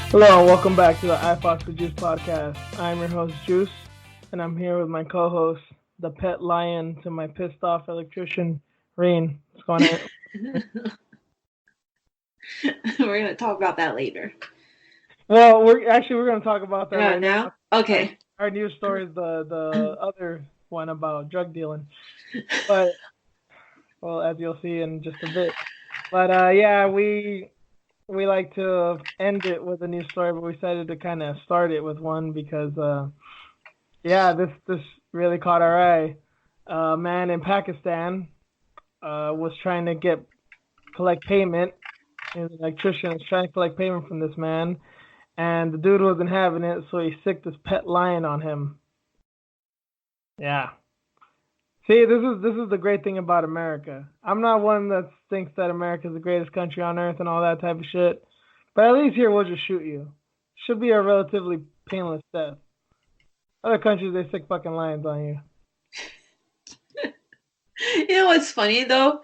Hello, and welcome back to the iFox with Juice podcast. I'm your host, Juice, and I'm here with my co-host, the pet lion to my pissed-off electrician, Reen. What's going on? We're going to talk about that later. Well, we're going to talk about that right now. Okay. Our news story is the other one about drug dealing. But, well, as you'll see in just a bit. But, yeah, we like to end it with a news story, but we decided to kind of start it with one because, this really caught our eye. A man in Pakistan was trying to collect payment. An electrician was trying to collect payment from this man, and the dude wasn't having it, so he sicked his pet lion on him. Yeah. See, this is the great thing about America. I'm not one that thinks that America is the greatest country on earth and all that type of shit, but at least here we'll just shoot you. Should be a relatively painless death. Other countries, they sick fucking lions on you. You know what's funny though?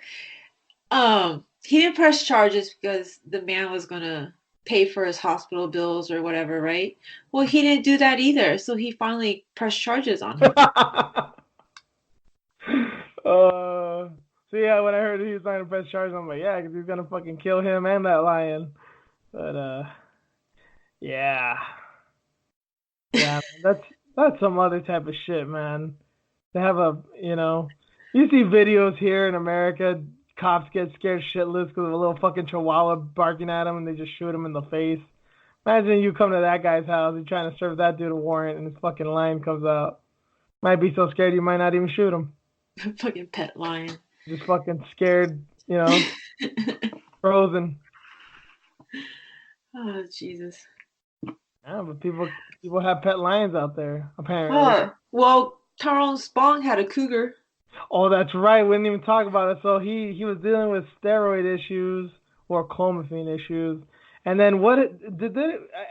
He didn't press charges because the man was gonna pay for his hospital bills or whatever, right? Well, he didn't do that either, so he finally pressed charges on him. So yeah, when I heard he was trying to press charges, I'm like, yeah, because he's gonna fucking kill him and that lion. But yeah, man, that's some other type of shit, man. To have you see videos here in America, cops get scared shitless because of a little fucking chihuahua barking at them and they just shoot him in the face. Imagine you come to that guy's house, you're trying to serve that dude a warrant, and his fucking lion comes out. Might be so scared you might not even shoot him. Fucking pet lion. Just fucking scared, frozen. Oh, Jesus. Yeah, but people have pet lions out there, apparently. Well, Tyrone Spong had a cougar. Oh, that's right. We didn't even talk about it. So he was dealing with steroid issues or clomiphene issues. And then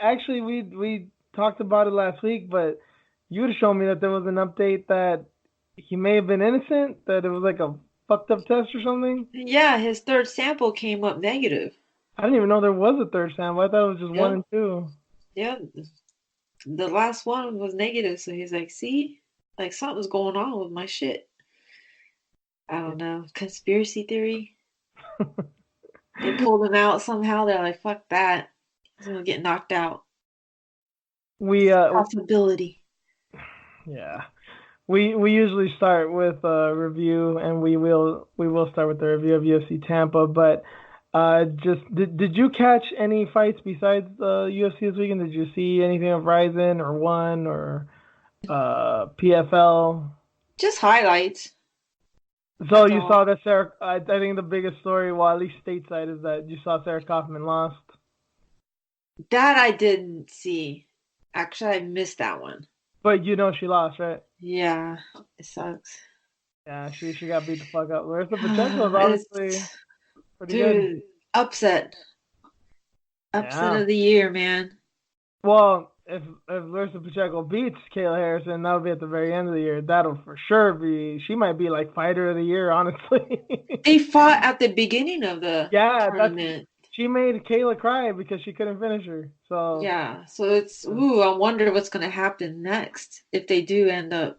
actually we talked about it last week, but you would have shown me that there was an update that he may have been innocent, that it was like a fucked up test or something. Yeah, his third sample came up negative. I didn't even know there was a third sample. I thought it was just 1 and 2. Yeah, the last one was negative, so he's like, see? Like, something's going on with my shit. I don't know. Conspiracy theory? They pulled him out somehow. They're like, fuck that. He's gonna get knocked out. Possibility. Yeah. We usually start with a review, and we will start with the review of UFC Tampa. But did you catch any fights besides UFC this weekend? Did you see anything of Ryzen or One or PFL? Just highlights. So you saw that Sarah? I think the biggest story, well, at least stateside, is that you saw Sarah Kaufman lost. That I didn't see. Actually, I missed that one. But she lost, right? Yeah, it sucks. Yeah, she got beat the fuck up. Where's the potential? Is obviously pretty good. Upset of the year, man. Well, if Larissa Pacheco beats Kayla Harrison, that'll be at the very end of the year. That'll for sure be. She might be like fighter of the year, honestly. They fought at the beginning of the tournament. She made Kayla cry because she couldn't finish her. So yeah, so it's I wonder what's gonna happen next if they do end up.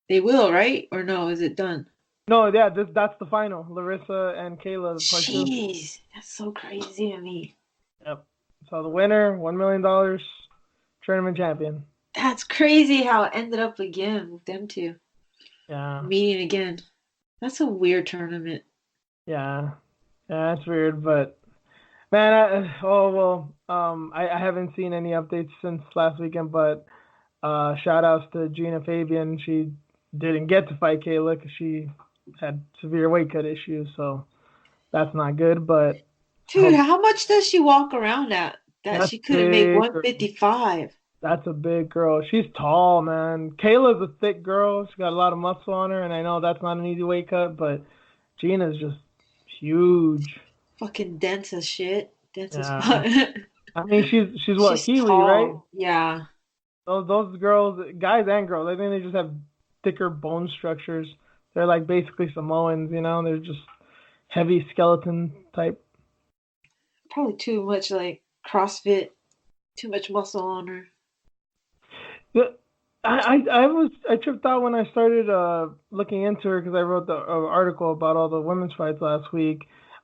They will, right? Or no? Is it done? No, yeah, that's the final. Larissa and Kayla. Jeez, that's so crazy to me. Yep. So the winner, $1 million, tournament champion. That's crazy how it ended up again with them two. Yeah. Meeting again. That's a weird tournament. Yeah. Yeah, that's weird, but man, I haven't seen any updates since last weekend, but shout outs to Gina Fabian. She didn't get to fight Kayla because she had severe weight cut issues, so that's not good. But dude, how much does she walk around at that she couldn't make 155? That's a big girl. She's tall, man. Kayla's a thick girl. She's got a lot of muscle on her, and I know that's not an easy weight cut, but Gina's just huge. Fucking dense as shit. Dense as Yeah. fuck. I mean, she's what, She's Kiwi, right? tall. Yeah. Those girls, guys and girls, I think they just have thicker bone structures. They're like basically Samoans, you know. They're just heavy skeleton type. Probably too much like CrossFit. Too much muscle on her. Yeah, I tripped out when I started looking into her because I wrote the article about all the women's fights last week.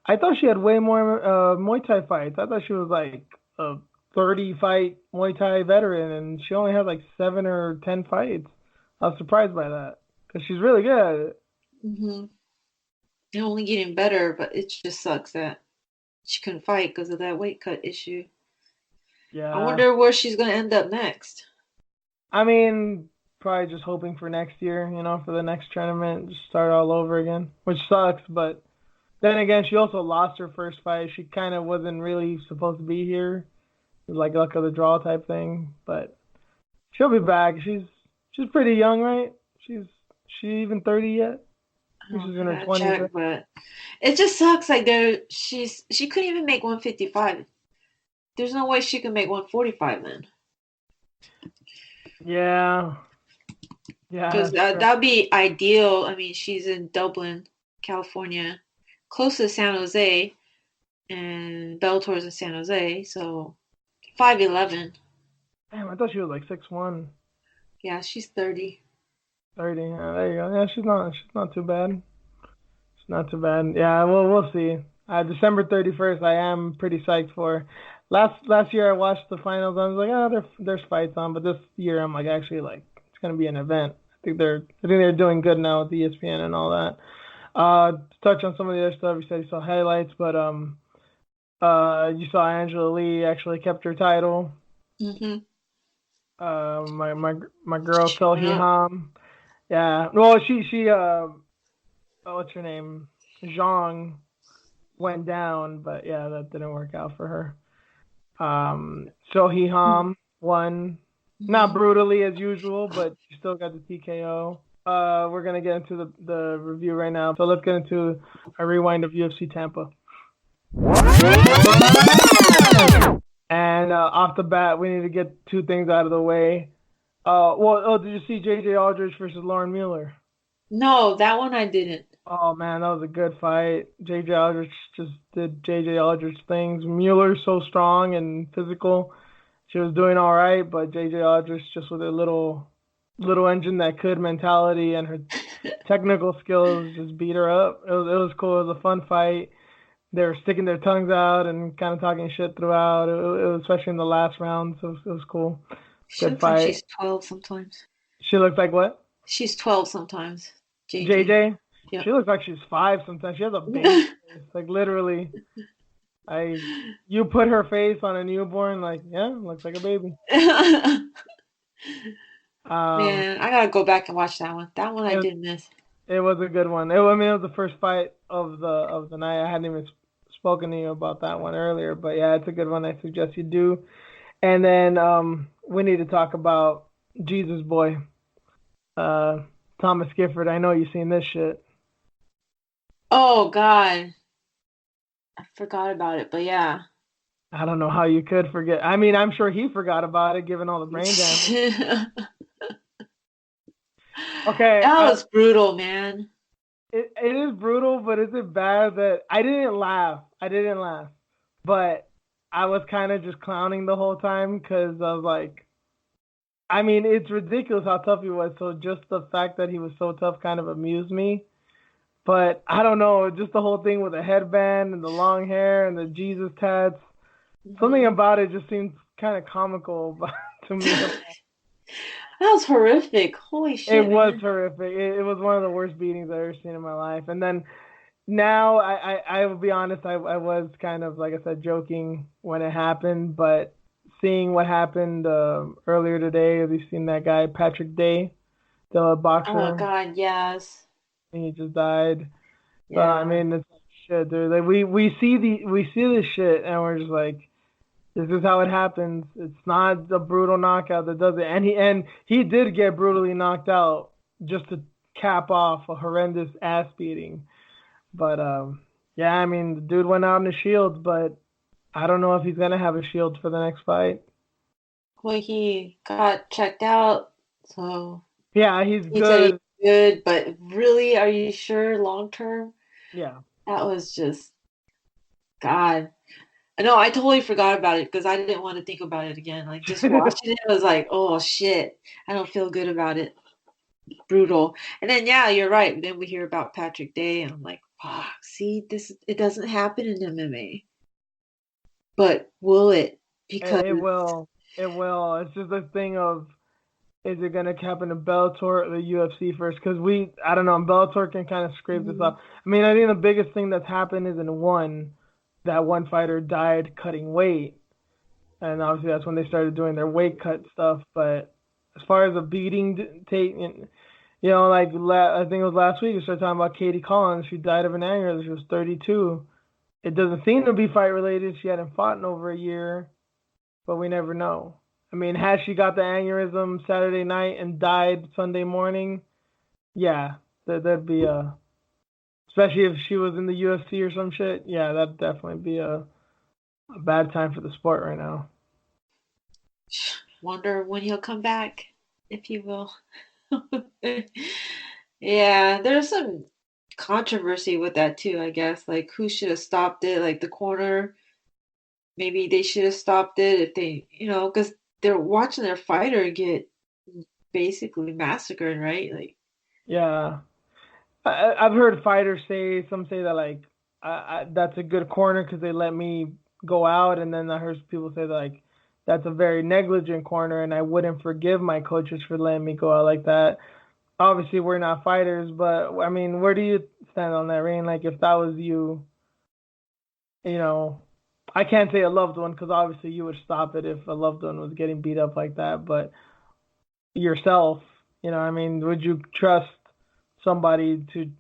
I thought she had way more Muay Thai fights. I thought she was like a 30 fight Muay Thai veteran, and she only had like 7 or 10 fights. I was surprised by that because she's really good at it. Hmm. They're only getting better, but it just sucks that she couldn't fight because of that weight cut issue. I Yeah, wonder where she's gonna end up next. I mean, probably just hoping for next year, you know, for the next tournament, just start all over again, which sucks. But then again, she also lost her first fight. She kind of wasn't really supposed to be here. It was like luck of the draw type thing. But she'll be back. She's pretty young, right? She even 30 yet? I think Oh, she's I in her gotta 20s. check, Right? but it just sucks. Like she couldn't even make 155. There's no way she can make 145 then, Yeah, yeah, because that's true. that'd be ideal. I mean, she's in Dublin, California, close to San Jose, and Bellator's in San Jose, so 5'11". Damn, I thought she was like 6'1", Yeah, she's 30. 30. Yeah, there you go. Yeah, she's not too bad. It's not too bad. Yeah, well, we'll see. December 31st, I am pretty psyched for. Last year, I watched the finals. I was like, there's fights on, but this year, I'm like, actually, like, it's gonna be an event. I think they're doing good now with ESPN and all that. To touch on some of the other stuff, you said you saw highlights, but you saw Angela Lee actually kept her title. Mm-hmm. My girl She went Sohee up. Ham. Yeah. Well, what's her name? Zhang went down, but yeah, that didn't work out for her. Sohee Ham won, not Mm-hmm. brutally as usual, but she still got the TKO. We're gonna get into the review right now. So let's get into a rewind of UFC Tampa. And off the bat, we need to get two things out of the way. Did you see J.J. Aldrich versus Lauren Mueller? No, that one I didn't. Oh man, that was a good fight. J.J. Aldrich just did J.J. Aldrich things. Mueller's so strong and physical. She was doing all right, but J.J. Aldrich just with her little engine that could mentality and her technical skills just beat her up. It was cool. It was a fun fight. They were sticking their tongues out and kind of talking shit throughout. It was especially in the last round, so it was cool. She Good looks like fight. she's 12 sometimes. She looks like what? She's 12 sometimes. JJ. JJ? She Yep. looks like she's 5 sometimes. She has a baby face. Like literally. I you put her face on a newborn, like, yeah, looks like a baby. Um Man, I gotta go back and watch that one. That one I it did miss. it was a good one. It was the first fight of the night. I hadn't even spoken to you about that one earlier, but yeah, it's a good one. I suggest you do. And then we need to talk about Jesus boy, uh, Thomas Gifford. I know you've seen this shit. Oh God, I forgot about it. But yeah. I don't know how you could forget. I mean, I'm sure he forgot about it, given all the brain damage. That Okay, was brutal, man. it is brutal, but is it bad that I didn't laugh? I didn't laugh, but I was kind of just clowning the whole time because I was like, I mean, it's ridiculous how tough he was. So just the fact that he was so tough kind of amused me. But I don't know, just the whole thing with the headband and the long hair and the Jesus tats. Something Hmm. about it just seems kind of comical to me. That was horrific. Holy It shit, was man. horrific. It was one of the worst beatings I've ever seen in my life. And then now, I will be honest, I was kind of, like I said, joking when it happened. But seeing what happened earlier today, have you seen that guy, Patrick Day, the Oh boxer? God, yes. And he just died. So, I Yeah. mean, it's like shit, dude. Like, we see this shit and we're just like, This is how it happens. It's not a brutal knockout that does it. And he did get brutally knocked out just to cap off a horrendous ass beating. But yeah, I mean, the dude went out in a shield, but I don't know if he's gonna have a shield for the next fight. Well, he got checked out, so Yeah, he's he said he's good. good, but really, are you sure long term? Yeah. That was just God. I know I totally forgot about it because I didn't want to think about it again. Like just watching it was like, oh shit, I don't feel good about it. Brutal. And then yeah, you're right. Then we hear about Patrick Day, and I'm like, fuck. See, this it doesn't happen in MMA, but will it? Because It will. It will. It's just a thing of, is it gonna happen in Bellator or the UFC first? Because I don't know, Bellator can kind of scrape this Mhm. up. I mean, I think the biggest thing that's happened is that one fighter died cutting weight, and obviously that's when they started doing their weight cut stuff. But as far as a beating taking, like I think it was last week we started talking about Katie Collins. She died of an aneurysm. She was 32. It doesn't seem to be fight related. She hadn't fought in over a year, but we never know. I mean, had she got the aneurysm Saturday night and died Sunday morning, yeah, that'd be especially if she was in the UFC or some shit. Yeah, that'd definitely be a bad time for the sport right now. wonder when he'll come back, if he will. Yeah, there's some controversy with that too, I guess. Like who should have stopped it? Like the corner, maybe they should have stopped it if they, because they're watching their fighter get basically massacred, right? Like, Yeah, I've heard fighters some say that like that's a good corner because they let me go out, and then I heard people say that like that's a very negligent corner, and I wouldn't forgive my coaches for letting me go out like that. Obviously, we're not fighters, but I mean, where do you stand on that, Rain? Like, if that was you, you know, I can't say a loved one because obviously you would stop it if a loved one was getting beat up like that, but yourself, I mean, would you trust somebody to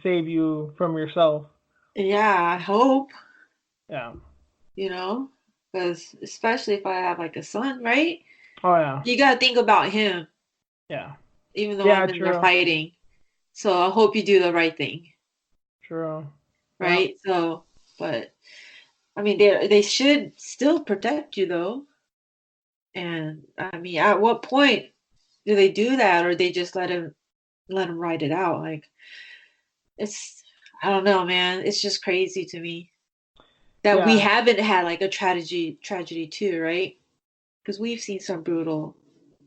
save you from yourself? yeah, I hope, Yeah. you know, because especially if I have like a son, right? Oh yeah. You gotta think about him, Yeah. even though Yeah. I'm in there True. fighting. So I hope you do the right thing, True. Yeah. right? So, but I mean, they should still protect you though. And I mean, at what point do they do that, or they just let him ride it out? Like it's, I don't know, man. It's just crazy to me that we Yeah. haven't had like a tragedy too, right? Because we've seen some brutal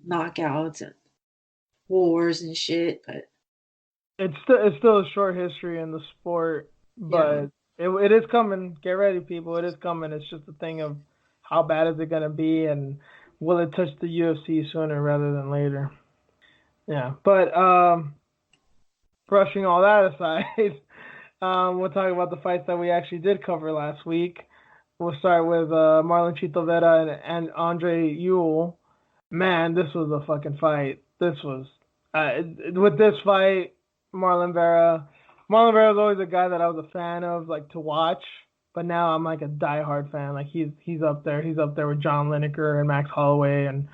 knockouts and wars and shit, but It's still a short history in the sport, yeah, but it is coming. Get ready, people. It is coming. It's just a thing of how bad is it gonna be, and will it touch the UFC sooner rather than later? Yeah. But brushing all that aside, we'll talk about the fights that we actually did cover last week. We'll start with Marlon Chito Vera and Andre Ewell. Man, this was a fucking fight. This was with this fight, Marlon Vera. Marlon Vera was always a guy that I was a fan of, like to watch. But now I'm like a diehard fan. Like he's up there. He's up there with John Lineker and Max Holloway and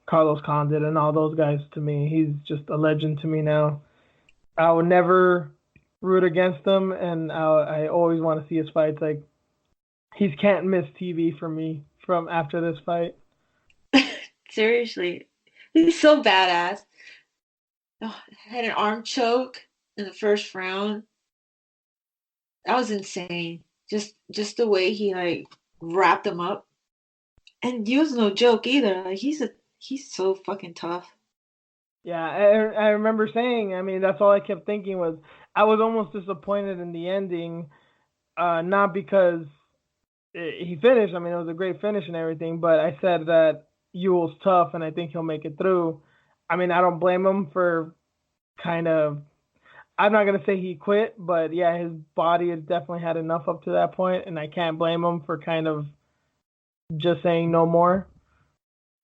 Carlos Condit and all those guys. To me, he's just a legend to me now. I would never root against him, and I always want to see his fights. Like he's can't miss TV for me from after this fight. seriously, he's so badass. Oh, had an arm choke in the first round. That was insane. Just the way he like wrapped him up, and he was no joke either. Like he's so fucking tough. Yeah, I remember saying. I mean, that's all I kept thinking was I was almost disappointed in the ending, not because he finished. I mean, it was a great finish and everything, but I said that Ewell's tough, and I think he'll make it through. I mean, I don't blame him for kind of. I'm not gonna say he quit, but yeah, his body has definitely had enough up to that point, and I can't blame him for kind of just saying no more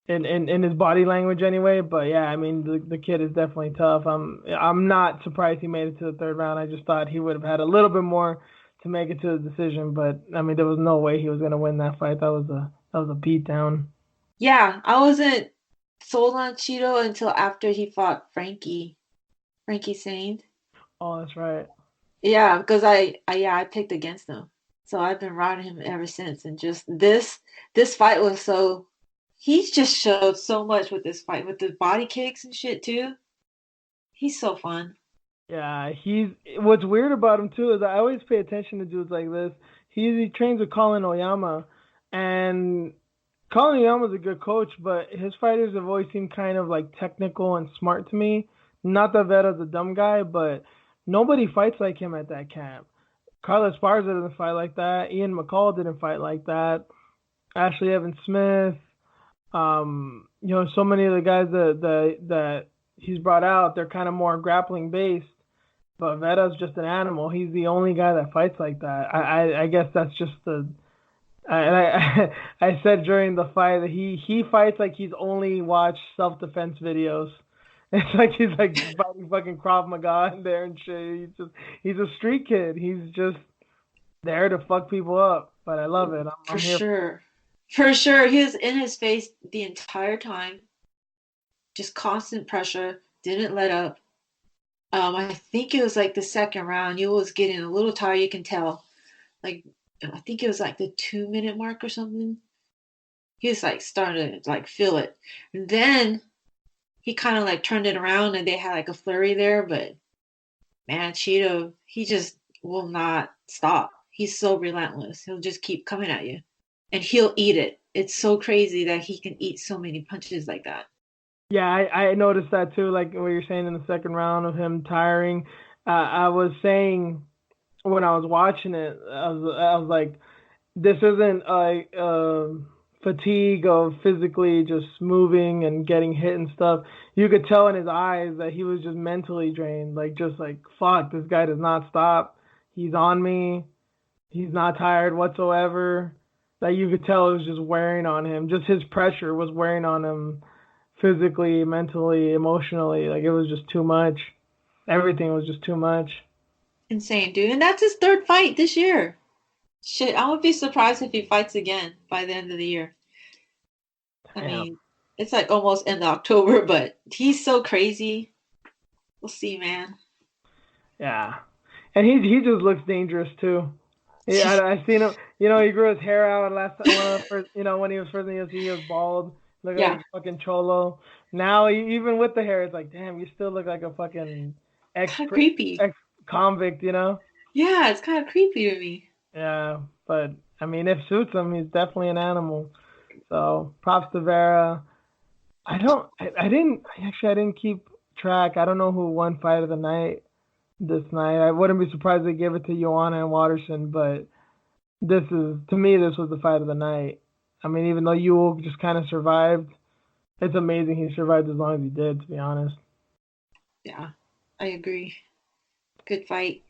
in his body language anyway. But yeah, I mean the kid is definitely tough. I'm not surprised he made it to the third round. I just thought he would have had a little bit more to make it to the decision. But I mean there was no way he was gonna win that fight. That That was a beatdown. Yeah, I wasn't sold on Cheeto until after he fought Frankie Saint. Oh, that's right. Yeah, because I picked against him. So I've been riding him ever since. And just this fight was so he's just showed so much with this fight, with the body kicks and shit too. He's so fun. Yeah, he's. What's weird about him too is I always pay attention to dudes like this. He trains with Colin Oyama, and Colin Oyama's a good coach, but his fighters have always seemed kind of like technical and smart to me. Not that Veda's a dumb guy, but nobody fights like him at that camp. Carlos Esparza doesn't fight like that. Ian McCall didn't fight like that. Ashley Evans Smith. So many of the guys that he's brought out, they're kind of more grappling based. But Veda's just an animal. He's the only guy that fights like that. I guess that's just the. And I said during the fight that he fights like he's only watched self defense videos. It's like he's like fighting fucking Krav Maga in there and shit. He's a street kid. He's just there to fuck people up. But I love it. For I'm here. sure. For sure. He was in his face the entire time. Just constant pressure. Didn't let up. I think it was like the second round. You was getting a little tired, you can tell. Like I think it was like the 2 minute mark or something. He was like starting to like feel it. And then he kind of like turned it around and they had like a flurry there, but man, Cheeto, he just will not stop. He's so relentless. He'll just keep coming at you. And he'll eat it. It's so crazy that he can eat so many punches like that. Yeah, I noticed that too. Like what you're saying in the second round of him tiring. I was saying when I was watching it, I was like, this isn't a fatigue of physically just moving and getting hit and stuff. You could tell in his eyes that he was just mentally drained. Like just like fuck, this guy does not stop. He's on me. He's not tired whatsoever. That you could tell it was just wearing on him. Just his pressure was wearing on him physically, mentally, emotionally. Like it was just too much. Everything was just too much. Insane, dude. And that's his third fight this year. Shit, I would be surprised if he fights again by the end of the year. I Damn. mean, it's like almost end of October, but he's so crazy. We'll see, man. Yeah. And he just looks dangerous too. Yeah, I seen him. He grew his hair out last time. One of the first, when he was first in the UFC, he was bald, looked like Yeah, a fucking cholo. Now, even with the hair, it's like, damn, you still look like a fucking ex kind of creepy. ex convict. Yeah, it's kind of creepy to me. Yeah, but I mean, if suits him, he's definitely an animal. So props to Vera. I didn't keep track. I don't know who won fight of the night this night. I wouldn't be surprised they give it to Joanna and Watterson, but to me, this was the fight of the night. I mean, even though Ewell just kind of survived, it's amazing he survived as long as he did, to be honest. Yeah, I agree. Good fight.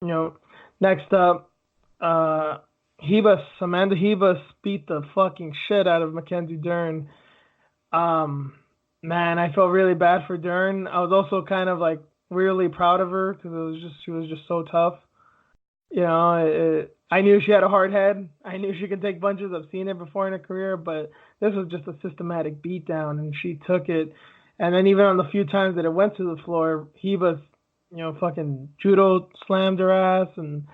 You know, next up, Amanda Hebus beat the fucking shit out of Mackenzie Dern. Man, I felt really bad for Dern. I was also kind of like really proud of her because she was just so tough. I knew she had a hard head. I knew she could take punches. I've seen it before in her career, but this was just a systematic beatdown, and she took it. And then even on the few times that it went to the floor, Hebus, fucking judo slammed her ass and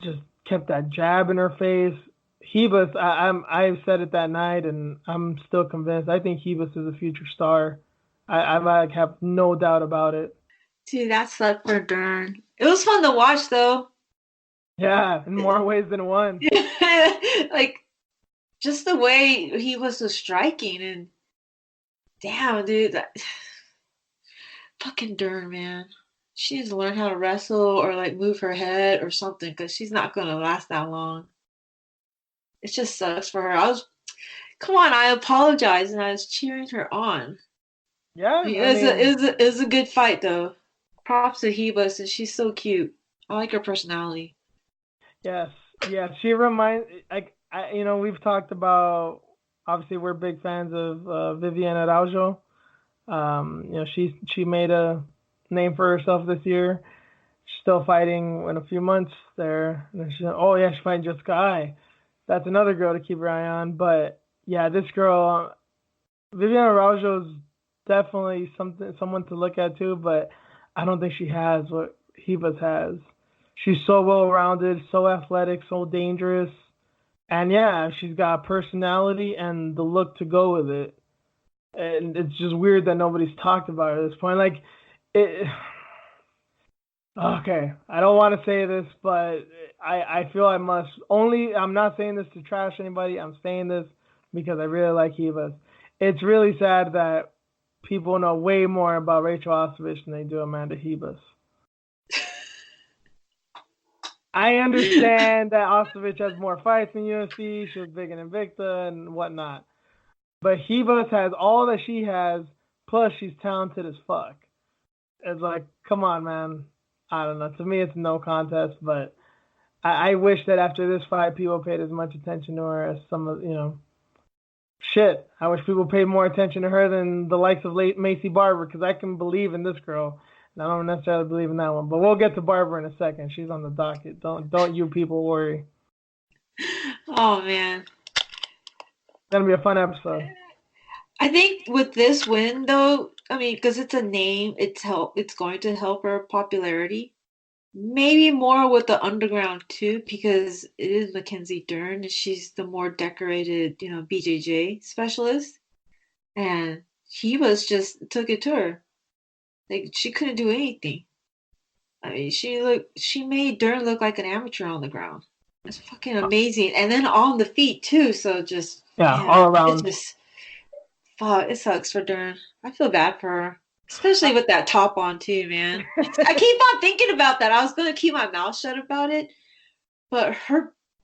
just kept that jab in her face. Hebus, I've said it that night, and I'm still convinced. I think Hebus is a future star. I have no doubt about it. Dude, that sucked for Dern. It was fun to watch though. Yeah, in more ways than one. Like just the way he was so striking and damn, dude, fucking Dern, man. She needs to learn how to wrestle or like move her head or something because she's not gonna last that long. It just sucks for her. Come on, I apologize and I was cheering her on. Yeah, It I was a, mean, it was a, it was a good fight though. Props to Hebus and she's so cute. I like her personality. yes, yeah. She reminds like we've talked about. Obviously, we're big fans of Viviane Araujo. She made a name for herself this year. She's still fighting in a few months there. And she's fighting Jessica Ai. That's another girl to keep your eye on. But yeah, this girl, Viviane Araujo's definitely someone to look at too. But I don't think she has what Ribas has. She's so well rounded, so athletic, so dangerous, and yeah, she's got personality and the look to go with it. And it's just weird that nobody's talked about her at this point. Like, it. Okay, I don't want to say this, but I feel I must. Only I'm not saying this to trash anybody. I'm saying this because I really like Ribas. It's really sad that people know way more about Rachel Ostovich than they do Amanda Ribas. I understand that Ostovich has more fights in UFC. She was big in Invicta and whatnot. But Ribas has all that she has, plus she's talented as fuck. It's like, come on, man. I don't know. To me, it's no contest, but I wish that after this fight, people paid as much attention to her as some of, shit. I wish people paid more attention to her than the likes of Macy Barber, because I can believe in this girl. And I don't necessarily believe in that one, but we'll get to Barber in a second. She's on the docket. Don't you people worry. Oh man, It's gonna be a fun episode. I think with this win though, I mean, because it's a name, it's going to help her popularity. Maybe more with the underground too, because it is Mackenzie Dern. She's the more decorated, BJJ specialist, and he was just took it to her. Like she couldn't do anything. I mean, she made Dern look like an amateur on the ground. It's fucking amazing, and then on the feet too. So just Yeah, man, all it's around. just fuck. It sucks for Dern. I feel bad for her. Especially with that top on too, man. I keep on thinking about that. I was gonna keep my mouth shut about it, but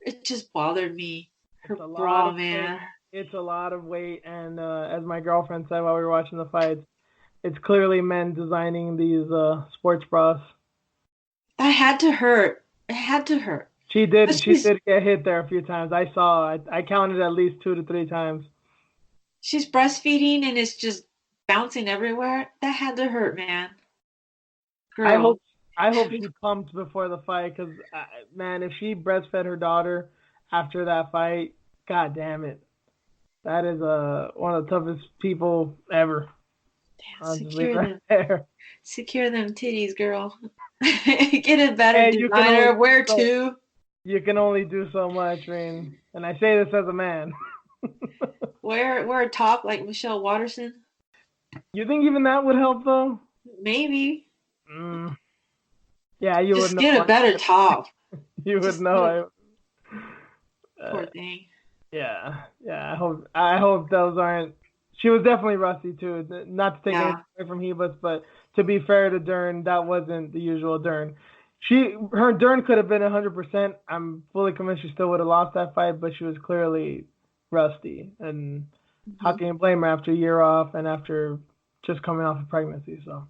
it just bothered me. Her It's a lot bra, of weight. man. It's a lot of weight, and as my girlfriend said while we were watching the fights, it's clearly men designing these sports bras. That had to hurt. It had to hurt. She But did. She did get hit there a few times. I saw. I counted at least 2 to 3 times. she's breastfeeding and it's just bouncing everywhere. That had to hurt, man. I Girl. hope. I hope she pumped before the fight, because man, if she breastfed her daughter after that fight, god damn it, that is one of the toughest people ever. Damn, I'll just leave it right there. secure them titties, girl. Get a better And designer. Wear two. you can only do so much, I mean, and I say this as a man. Wear a top like Michelle Watterson. You think even that would help though? Maybe. Mm, yeah, you would Just know. get a better top. You would Just get a know. poor thing. Yeah, yeah. I hope those aren't. She was definitely rusty too. Not to take anything Yeah. away from Hebus, but to be fair to Dern, that wasn't the usual Dern. Her Dern could have been 100%. I'm fully convinced she still would have lost that fight, but she was clearly rusty. And how Mhm. can you blame her after a year off and after just coming off of pregnancy? So,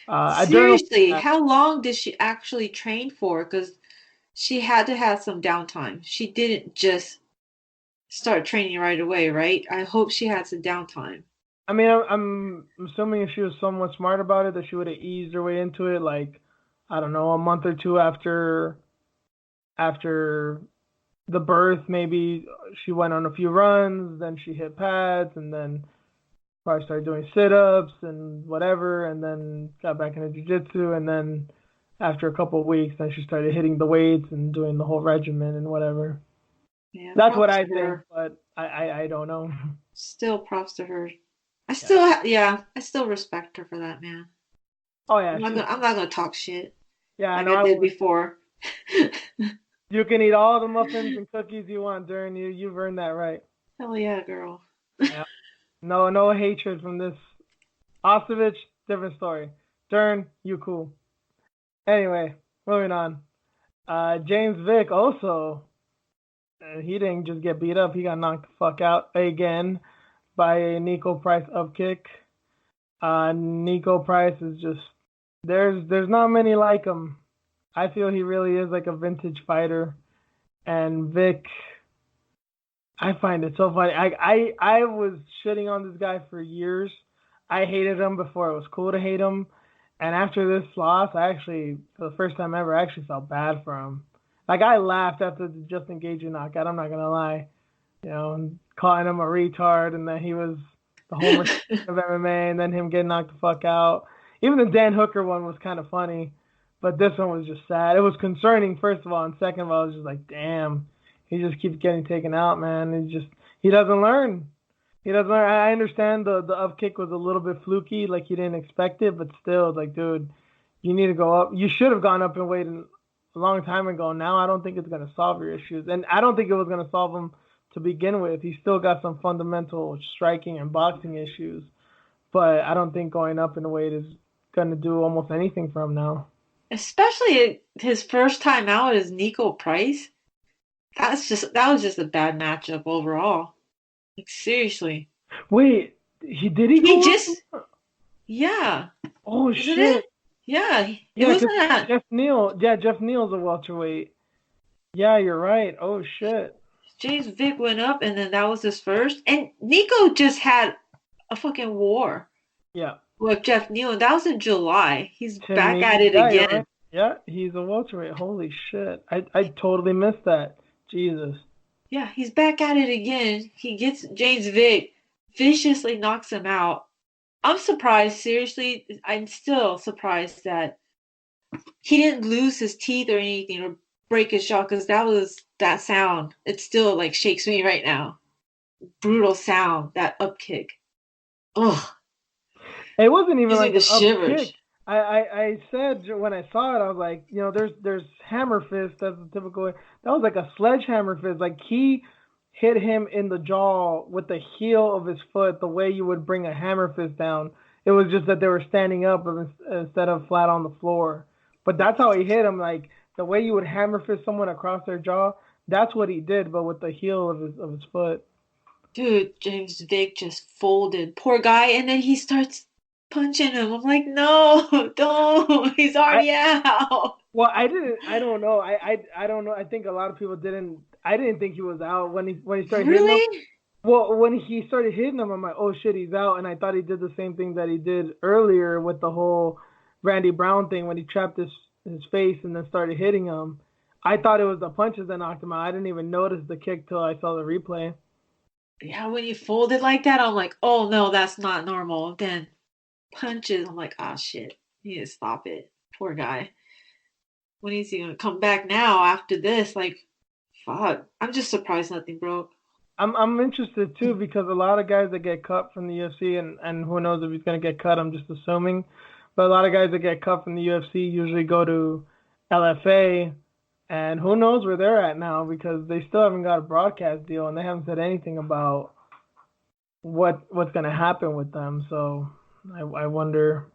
Dern will Seriously, how long did she actually train for? Because she had to have some downtime. She didn't just start training right away, right? I hope she had some downtime. I mean, I'm assuming if she was somewhat smart about it, that she would have eased her way into it, like, I don't know, a month or two after the birth. Maybe she went on a few runs, then she hit pads, and then probably started doing sit-ups and whatever, and then got back into jiu-jitsu, and then after a couple of weeks, then she started hitting the weights and doing the whole regimen and whatever. Yeah, That's what props I to think, her. but I don't know. Still props to her. Yeah. I still respect her for that, man. Oh yeah, she's I'm not gonna talk shit yeah. I like know. I I did would. before. You can eat all the muffins and cookies you want, Dern. You've earned that right. Hell yeah, girl. Yeah. No hatred from this. Ostovich, different story. Dern, you cool. Anyway, moving on. James Vick also, he didn't just get beat up. He got knocked the fuck out again by a Nico Price up kick. Nico Price is just there's not many like him. I feel he really is like a vintage fighter. And Vic, I find it so funny. I was shitting on this guy for years. I hated him before it was cool to hate him. And after this loss, I actually, for the first time ever, I actually felt bad for him. Like, I laughed after the Justin Gaethje knockout. I'm not gonna lie, and calling him a retard, and that he was the Homer of MMA, and then him getting knocked the fuck out. Even the Dan Hooker one was kind of funny, but this one was just sad. It was concerning, first of all, and second of all, I was just like, damn, he just keeps getting taken out, man. He doesn't learn. He doesn't learn. I understand the up kick was a little bit fluky, like he didn't expect it, but still, like, dude, you need to go up. You should have gone up and waited a long time ago. Now I don't think it's gonna solve your issues, and I don't think it was gonna solve them to begin with. He's still got some fundamental striking and boxing issues, but I don't think going up in weight is gonna do almost anything for him now. Especially his first time out is Nico Price. That was just a bad matchup overall. Like, seriously. Wait, he He go just up? yeah. Oh Isn't shit! it? Yeah. It Yeah, because wasn't that Jeff Neal's a welterweight. Yeah, you're right. Oh shit. James Vick went up and then that was his first. And Nico just had a fucking war Yeah, with Jeff Neal, and that was in July. He's Tim back at Means. it Yeah, you're right. again. Yeah, he's a welterweight. Holy shit! I totally missed that. Jesus. Yeah, he's back at it again. He gets James Vick, viciously knocks him out. I'm surprised, seriously. I'm still surprised that he didn't lose his teeth or anything or break his jaw because that sound. It still like shakes me right now. Brutal sound, that up kick. Ugh, It wasn't even gives me like the an up shivers. kick. I said when I saw it, I was like, there's hammer fist. That's the typical way. That was like a sledgehammer fist. Like, he hit him in the jaw with the heel of his foot, the way you would bring a hammer fist down. It was just that they were standing up instead of flat on the floor. But that's how he hit him. Like, the way you would hammer fist someone across their jaw. That's what he did, but with the heel of his foot. Dude, James Vick just folded. Poor guy. And then he starts punching him. I'm like, no, don't. He's I already out. Well, I didn't. I don't know. I don't know. I think a lot of people didn't. I didn't think he was out when he started hitting him. Really? Well, when he started hitting him, I'm like, oh shit, he's out. And I thought he did the same thing that he did earlier with the whole Randy Brown thing when he trapped his face and then started hitting him. I thought it was the punches that knocked him out. I didn't even notice the kick till I saw the replay. Yeah, when you fold it like that, I'm like, oh no, that's not normal. Then punches, I'm like, ah shit. You need to stop it. Poor guy. When is he gonna come back now after this? Like, fuck. I'm just surprised nothing broke. I'm interested too because a lot of guys that get cut from the UFC and who knows if he's gonna get cut. I'm just assuming, but a lot of guys that get cut from the UFC usually go to LFA, and who knows where they're at now because they still haven't got a broadcast deal and they haven't said anything about what's gonna happen with them. So I wonder.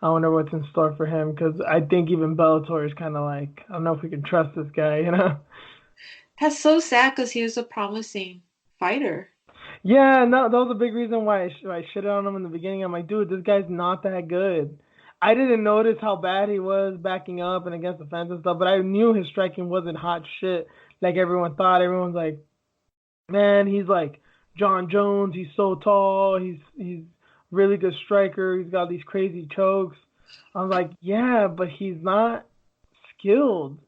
I wonder what's in store for him because I think even Bellator is kind of like I don't know if we can trust this guy. That's so sad because he was a promising fighter. Yeah, no, that was a big reason why I shitted on him in the beginning. I'm like, dude, this guy's not that good. I didn't notice how bad he was backing up and against the fence and stuff, but I knew his striking wasn't hot shit like everyone thought. Everyone's like, man, he's like Jon Jones. He's so tall. He's really good striker. He's got these crazy chokes. I was like, yeah, but he's not skilled.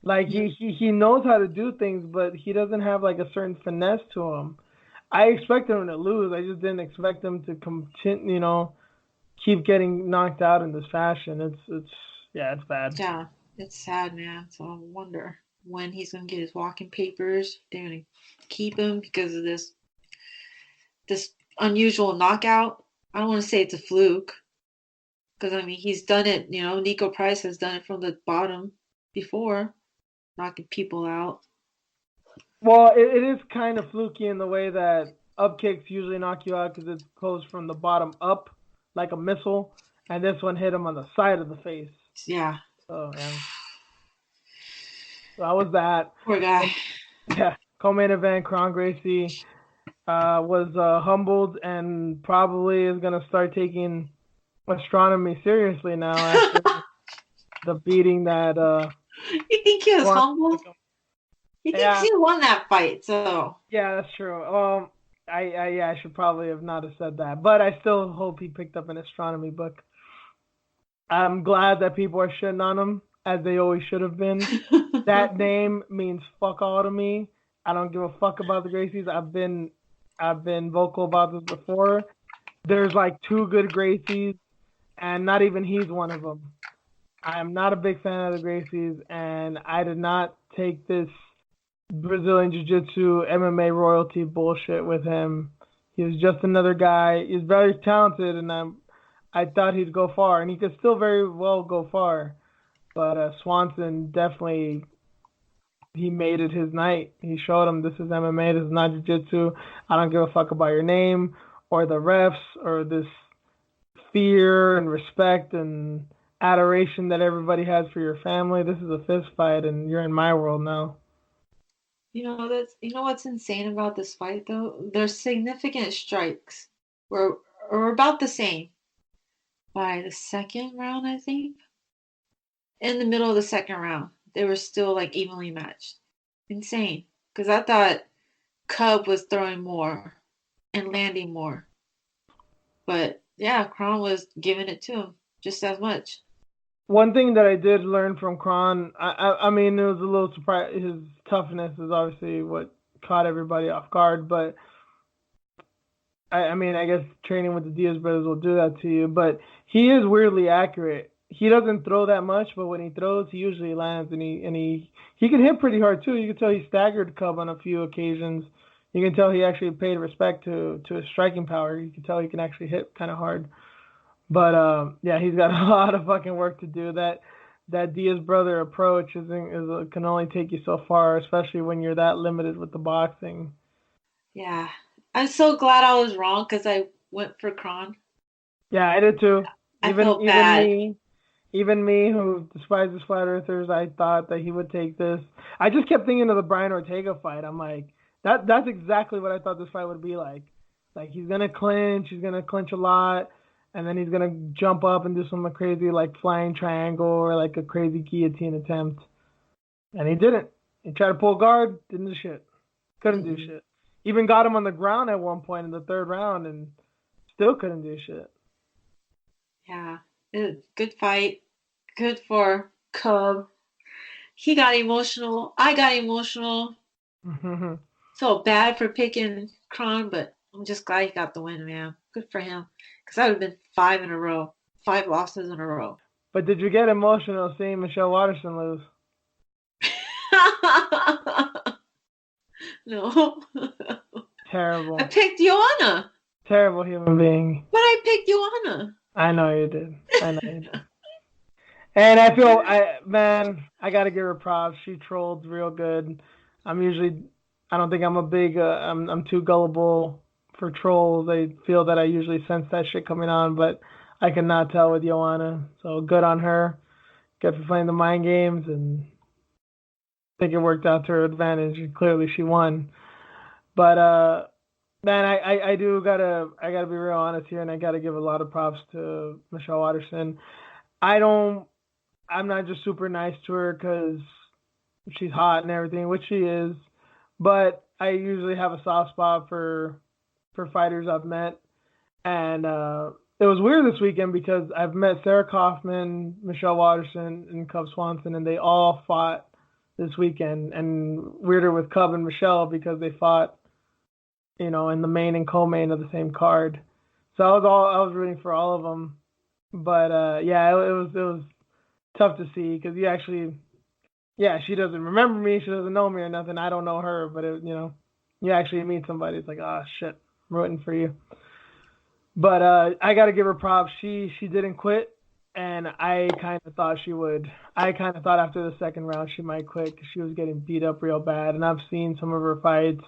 Like he knows how to do things, but he doesn't have like a certain finesse to him. I expected him to lose. I just didn't expect him to continue, keep getting knocked out in this fashion. It's yeah, it's bad. Yeah, it's sad, man. So I wonder when he's gonna get his walking papers. They're gonna keep him because of this unusual knockout. I don't want to say it's a fluke because I mean he's done it. Nico Price has done it from the bottom before, knocking people out. Well, it is kind of fluky in the way that up kicks usually knock you out because it goes from the bottom up like a missile, and this one hit him on the side of the face. Yeah, So yeah, so that was that. poor guy. Yeah, co-main event. Kron Gracie was humbled and probably is gonna start taking astronomy seriously now after the beating that. You think he was Kron humble? He thinks Yeah, he won that fight, so yeah, that's true. I should probably have not have said that, but I still hope he picked up an astronomy book. I'm glad that people are shitting on him as they always should have been. That name means fuck all to me. I don't give a fuck about the Gracies. I've been vocal about this before. There's like two good Gracies, and not even he's one of them. I am not a big fan of the Gracies, and I did not take this Brazilian Jiu-Jitsu MMA royalty bullshit with him. He was just another guy. He's very talented, and I thought he'd go far, and he could still very well go far. But Swanson definitely he made it his night. He showed him this is MMA, this is not jiu-jitsu. I don't give a fuck about your name or the refs or this fear and respect and adoration that everybody has for your family. This is a fist fight, and you're in my world now. What's insane about this fight though? Their significant strikes were about the same by the second round, I think. In the middle of the second round, they were still like evenly matched. Insane. Because I thought Cub was throwing more and landing more. But yeah, Kron was giving it to him just as much. One thing that I did learn from Kron, I mean, it was a little surprise. His toughness is obviously what caught everybody off guard, but I mean, I guess training with the Diaz brothers will do that to you. But he is weirdly accurate. He doesn't throw that much, but when he throws, he usually lands, and he can hit pretty hard too. You can tell he staggered Cub on a few occasions. You can tell he actually paid respect to his striking power. You can tell he can actually hit kind of hard. But yeah, he's got a lot of fucking work to do. That Diaz brother approach can only take you so far, especially when you're that limited with the boxing. Yeah. I'm so glad I was wrong because I went for Kron. Yeah, I did too. I Even felt even bad. me, even me who despises flat earthers, I thought that he would take this. I just kept thinking of the Brian Ortega fight. I'm like, that's exactly what I thought this fight would be like. Like he's gonna clinch a lot, and then he's gonna jump up and do some crazy like flying triangle or like a crazy guillotine attempt. And he didn't. He tried to pull guard, didn't do shit. Couldn't do Mm-mm. shit. Even got him on the ground at one point in the third round and still couldn't do shit. Yeah. Good fight. Good for Cub. He got emotional. I got emotional. Felt bad for picking Kron, but I'm just glad he got the win, man. Good for him. Because that would have been five in a row. Five losses in a row. But did you get emotional seeing Michelle Waterson lose? No. I Terrible. picked Joanna. Terrible human being. But I picked Joanna. I know you did. I know you did. And I feel, I gotta give her props. She trolled real good. I'm usually, I don't think I'm a big, I'm too gullible for trolls. I feel that I usually sense that shit coming on, but I cannot tell with Joanna. So good on her. Good for playing the mind games, and I think it worked out to her advantage. And clearly she won. But man, I gotta be real honest here, and I gotta give a lot of props to Michelle Watterson. I don't I'm not just super nice to her because she's hot and everything, which she is. But I usually have a soft spot for fighters I've met, and it was weird this weekend because I've met Sarah Kaufman, Michelle Watterson, and Cub Swanson, and they all fought this weekend. And weirder with Cub and Michelle because they fought, in the main and co-main of the same card. So I was rooting for all of them. But yeah, it was tough to see because yeah, she doesn't remember me, she doesn't know me or nothing. I don't know her, but you actually meet somebody. It's like, oh shit, I'm rooting for you. But I got to give her props. She didn't quit, and I kind of thought she would. I kind of thought after the second round she might quit because she was getting beat up real bad. And I've seen some of her fights,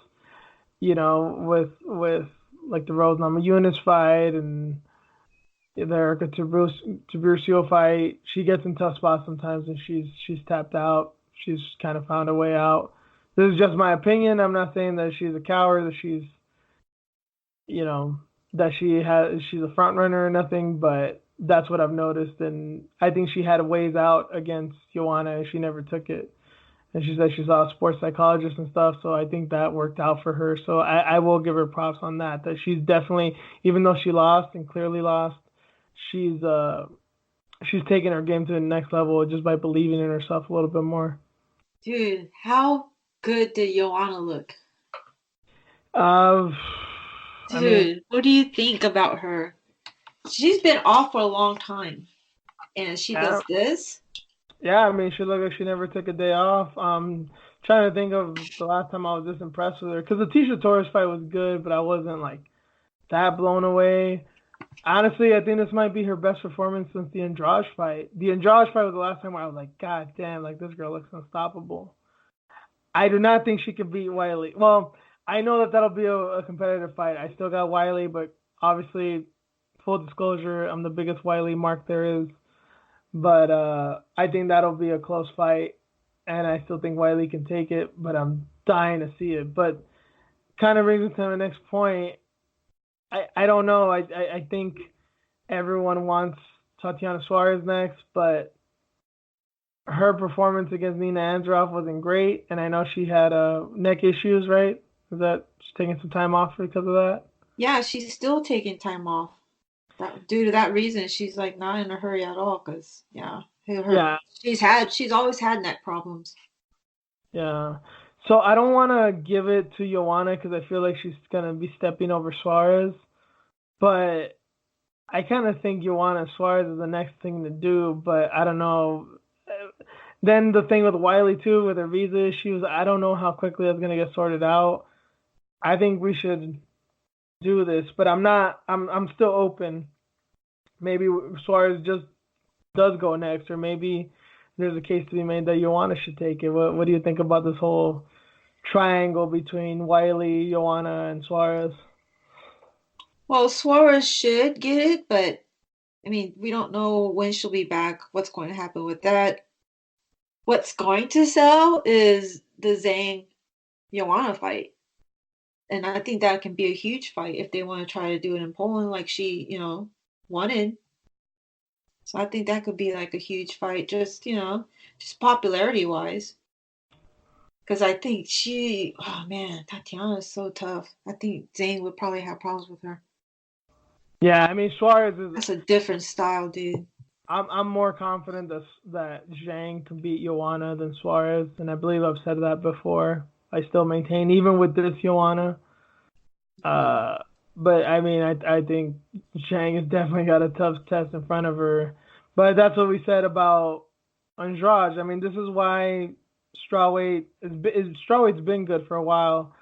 with like the Rose Namajunas fight and the Erica Tiburcio fight. She gets in tough spots sometimes, and she's tapped out. She's kind of found a way out. This is just my opinion. I'm not saying that she's a coward, that you know, she's a front runner or nothing, but that's what I've noticed. And I think she had a ways out against Joanna, and she never took it. And she said she saw a sports psychologist and stuff, so I think that worked out for her. So I will give her props on that. That she's definitely, even though she lost and clearly lost, she's taking her game to the next level just by believing in herself a little bit more. Dude, how good did Joanna look? Uh, I mean, Dude, what do you think about her? She's been off for a long time, and she yeah, does this. yeah. I mean, she looked like she never took a day off. Trying to think of the last time I was this impressed with her because the Tisha Torres fight was good, but I wasn't like that blown away. Honestly, I think this might be her best performance since the Andrade fight. The Andrade fight was the last time where I was like, God damn, like this girl looks unstoppable. I do not think she can beat Wiley. Well, I know that that'll be a competitive fight. I still got Wiley, but obviously, full disclosure, I'm the biggest Wiley mark there is. But I think that'll be a close fight, and I still think Wiley can take it. But I'm dying to see it. But kind of brings me to the next point. I don't know. I think everyone wants Tatiana Suarez next, but her performance against Nina Ansaroff wasn't great, and I know she had neck issues, right? Is that she's taking some time off because of that? Yeah, she's still taking time off. Due to that reason, she's like not in a hurry at all. Cause yeah, Yeah, she's always had neck problems. yeah. So I don't want to give it to Joanna because I feel like she's gonna be stepping over Suarez, but I kind of think Joanna Suarez is the next thing to do. But I don't know. Then the thing with Wiley too, with her visa issues, I don't know how quickly that's gonna get sorted out. I think we should do this, but I'm not. I'm still open. Maybe Suarez just does go next, or maybe there's a case to be made that Joanna should take it. What do you think about this whole triangle between Wiley, Joanna, and Suarez? Well, Suarez should get it, but I mean, we don't know when she'll be back. What's going to happen with that? What's going to sell is the Zhang Joanna fight, and I think that can be a huge fight if they want to try to do it in Poland, like she, wanted. So I think that could be like a huge fight, just popularity wise. Because I think oh man, Tatiana is so tough. I think Zane would probably have problems with her. Yeah, I mean Suarez is. That's a different style, dude. I'm more confident that Zhang can beat Joanna than Suarez, and I believe I've said that before. I still maintain, even with this Joanna. Hmm. Uh, but I mean, I think Zhang has definitely got a tough test in front of her. But that's what we said about Andrade. I mean, this is why strawweight's been good for a while.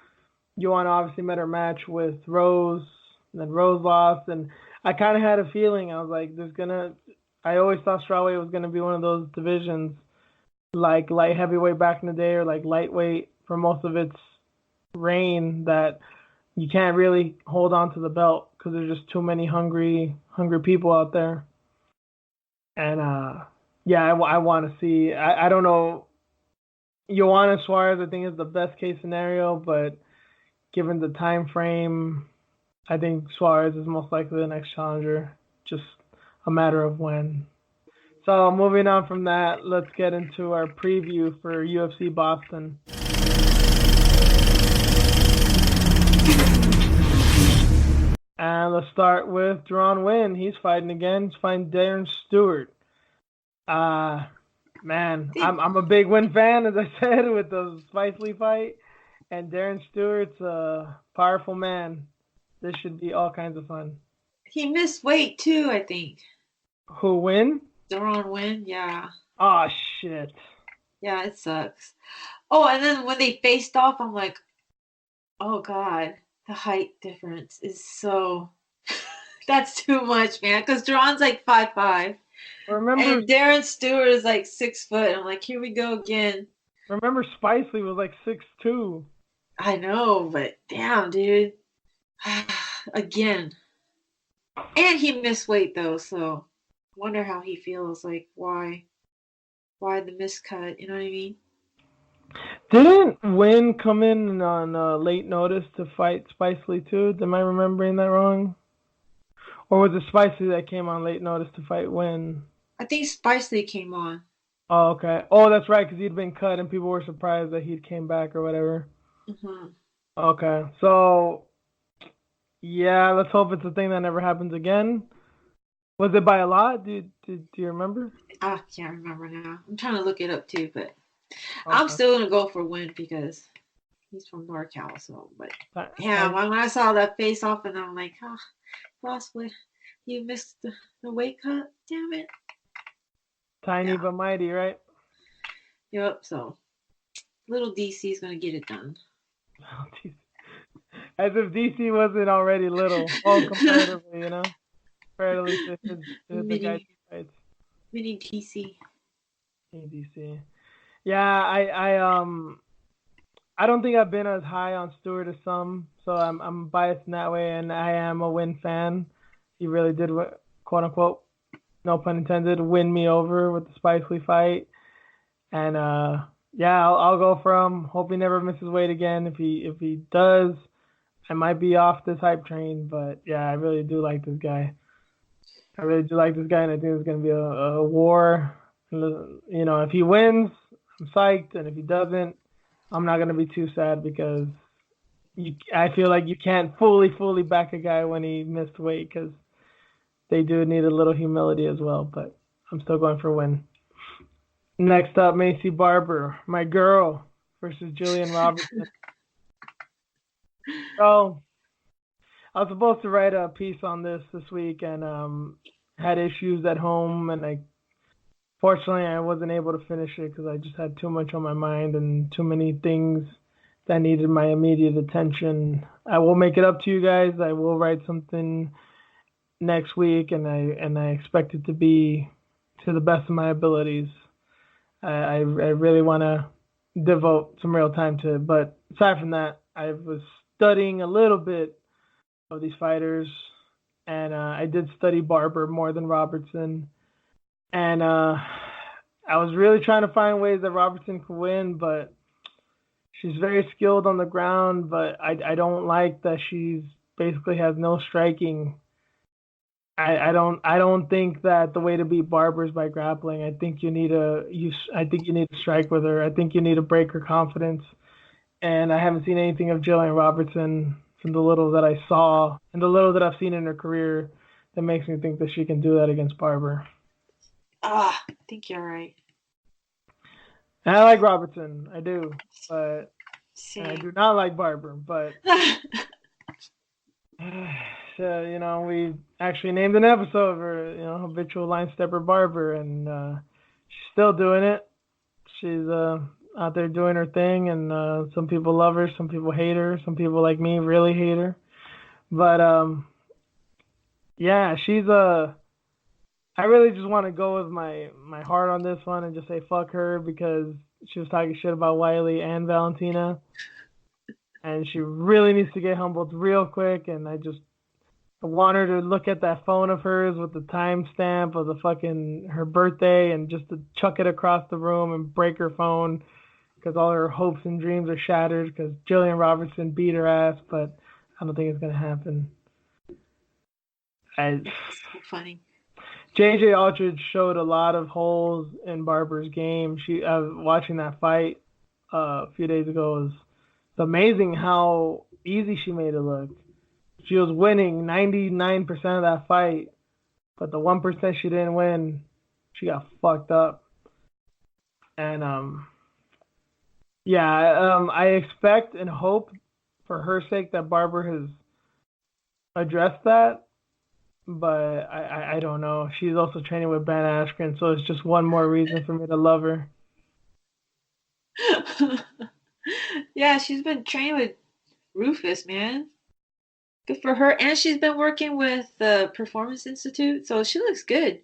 Joanna obviously met her match with Rose, and then Rose lost, and I kind of had a feeling. I was like, there's gonna. I always thought strawweight was gonna be one of those divisions like light heavyweight back in the day, or like lightweight for most of its reign, that you can't really hold on to the belt because there's just too many hungry people out there. And yeah, I want to see. I don't know. Joanna Suarez, I think, is the best case scenario, but given the time frame, I think Suarez is most likely the next challenger. Just a matter of when. So moving on from that, let's get into our preview for UFC Boston. And let's start with Deron Winn. He's fighting again. He's fighting Darren Stewart. Uh man, I'm a big Winn fan, as I said, with the Spicely fight. And Darren Stewart's a powerful man. This should be all kinds of fun. He missed weight too, I think. Who win? Deron win, yeah. Oh shit. Yeah, it sucks. Oh, and then when they faced off, I'm like, oh god, the height difference is so that's too much, man. Because Deron's like 5'5", Remember and Darren Stewart is like 6 foot. I'm like, here we go again. remember Spicely was like 6'2". I know, but damn, dude. Again. And he missed weight though, so wonder how he feels. Like, why the miscut? You know what I mean? Didn't Win come in on late notice to fight Spicely too? Am I remembering that wrong? Or was it Spicely that came on late notice to fight Win? I think Spicely came on. Oh, okay. Oh, that's right, because he'd been cut and people were surprised that he'd came back or whatever. Hmm. Okay, so yeah, let's hope it's a thing that never happens again. Was it by a lot? Do you remember? I can't remember now. I'm trying to look it up too, but I'm Okay. still gonna go for win because he's from NorCal. So, but yeah, Tiny, when I saw that face off, and I'm like, oh, possibly you missed the weight cut. Damn it. tiny Yeah. but mighty, right? Yep. So little DC is gonna get it done. As if DC wasn't already little. Well, comparatively, comparatively to his the guy mini he fights. mini DC. Hey, DC. Yeah, I don't think I've been as high on Stewart as some, so I'm biased in that way, and I am a Win fan. He really did, quote unquote, no pun intended, win me over with the Spike Lee fight, and yeah, I'll go for him. Hope he never misses weight again. If he does, I might be off this hype train, but yeah, I really do like this guy. I really do like this guy, and I think it's gonna be a war. If he wins, I'm psyched, and if he doesn't, I'm not gonna be too sad because I feel like you can't fully back a guy when he missed weight because they do need a little humility as well. But I'm still going for a win. Next up, Macy Barber, my girl, versus Jillian Robertson. So I was supposed to write a piece on this week and had issues at home, and fortunately I wasn't able to finish it because I just had too much on my mind and too many things that needed my immediate attention. I will make it up to you guys. I will write something next week, and I expect it to be to the best of my abilities. I really want to devote some real time to it. But aside from that, I was studying a little bit of these fighters, and I did study Barber more than Robertson, and I was really trying to find ways that Robertson could win, but she's very skilled on the ground. But I don't like that she's basically has no striking. I don't think that the way to beat Barber is by grappling. I think you need to strike with her. I think you need to break her confidence. And I haven't seen anything of Jillian Robertson from the little that I saw and the little that I've seen in her career that makes me think that she can do that against Barber. I think you're right. And I like Robertson, I do, but and I Same. do not like Barber, but so, we actually named an episode of her, habitual line stepper Barber, and she's still doing it. She's out there doing her thing, and some people love her, some people hate her, some people like me really hate her. But yeah, I really just want to go with my heart on this one and just say fuck her because she was talking shit about Wiley and Valentina, and she really needs to get humbled real quick. And I want her to look at that phone of hers with the timestamp of the fucking her birthday and just to chuck it across the room and break her phone because all her hopes and dreams are shattered because Jillian Robertson beat her ass. But I don't think it's gonna happen. I, So funny. JJ Aldridge showed a lot of holes in Barber's game. Watching that fight a few days ago. It was amazing how easy she made it look. She was winning 99% of that fight, but the 1% she didn't win, she got fucked up. And yeah, I expect and hope for her sake that Barber has addressed that, but I don't know. She's also training with Ben Askren, so it's just one more reason for me to love her. Yeah, she's been training with Rufus, man. Good for her. And she's been working with the Performance Institute, so she looks good.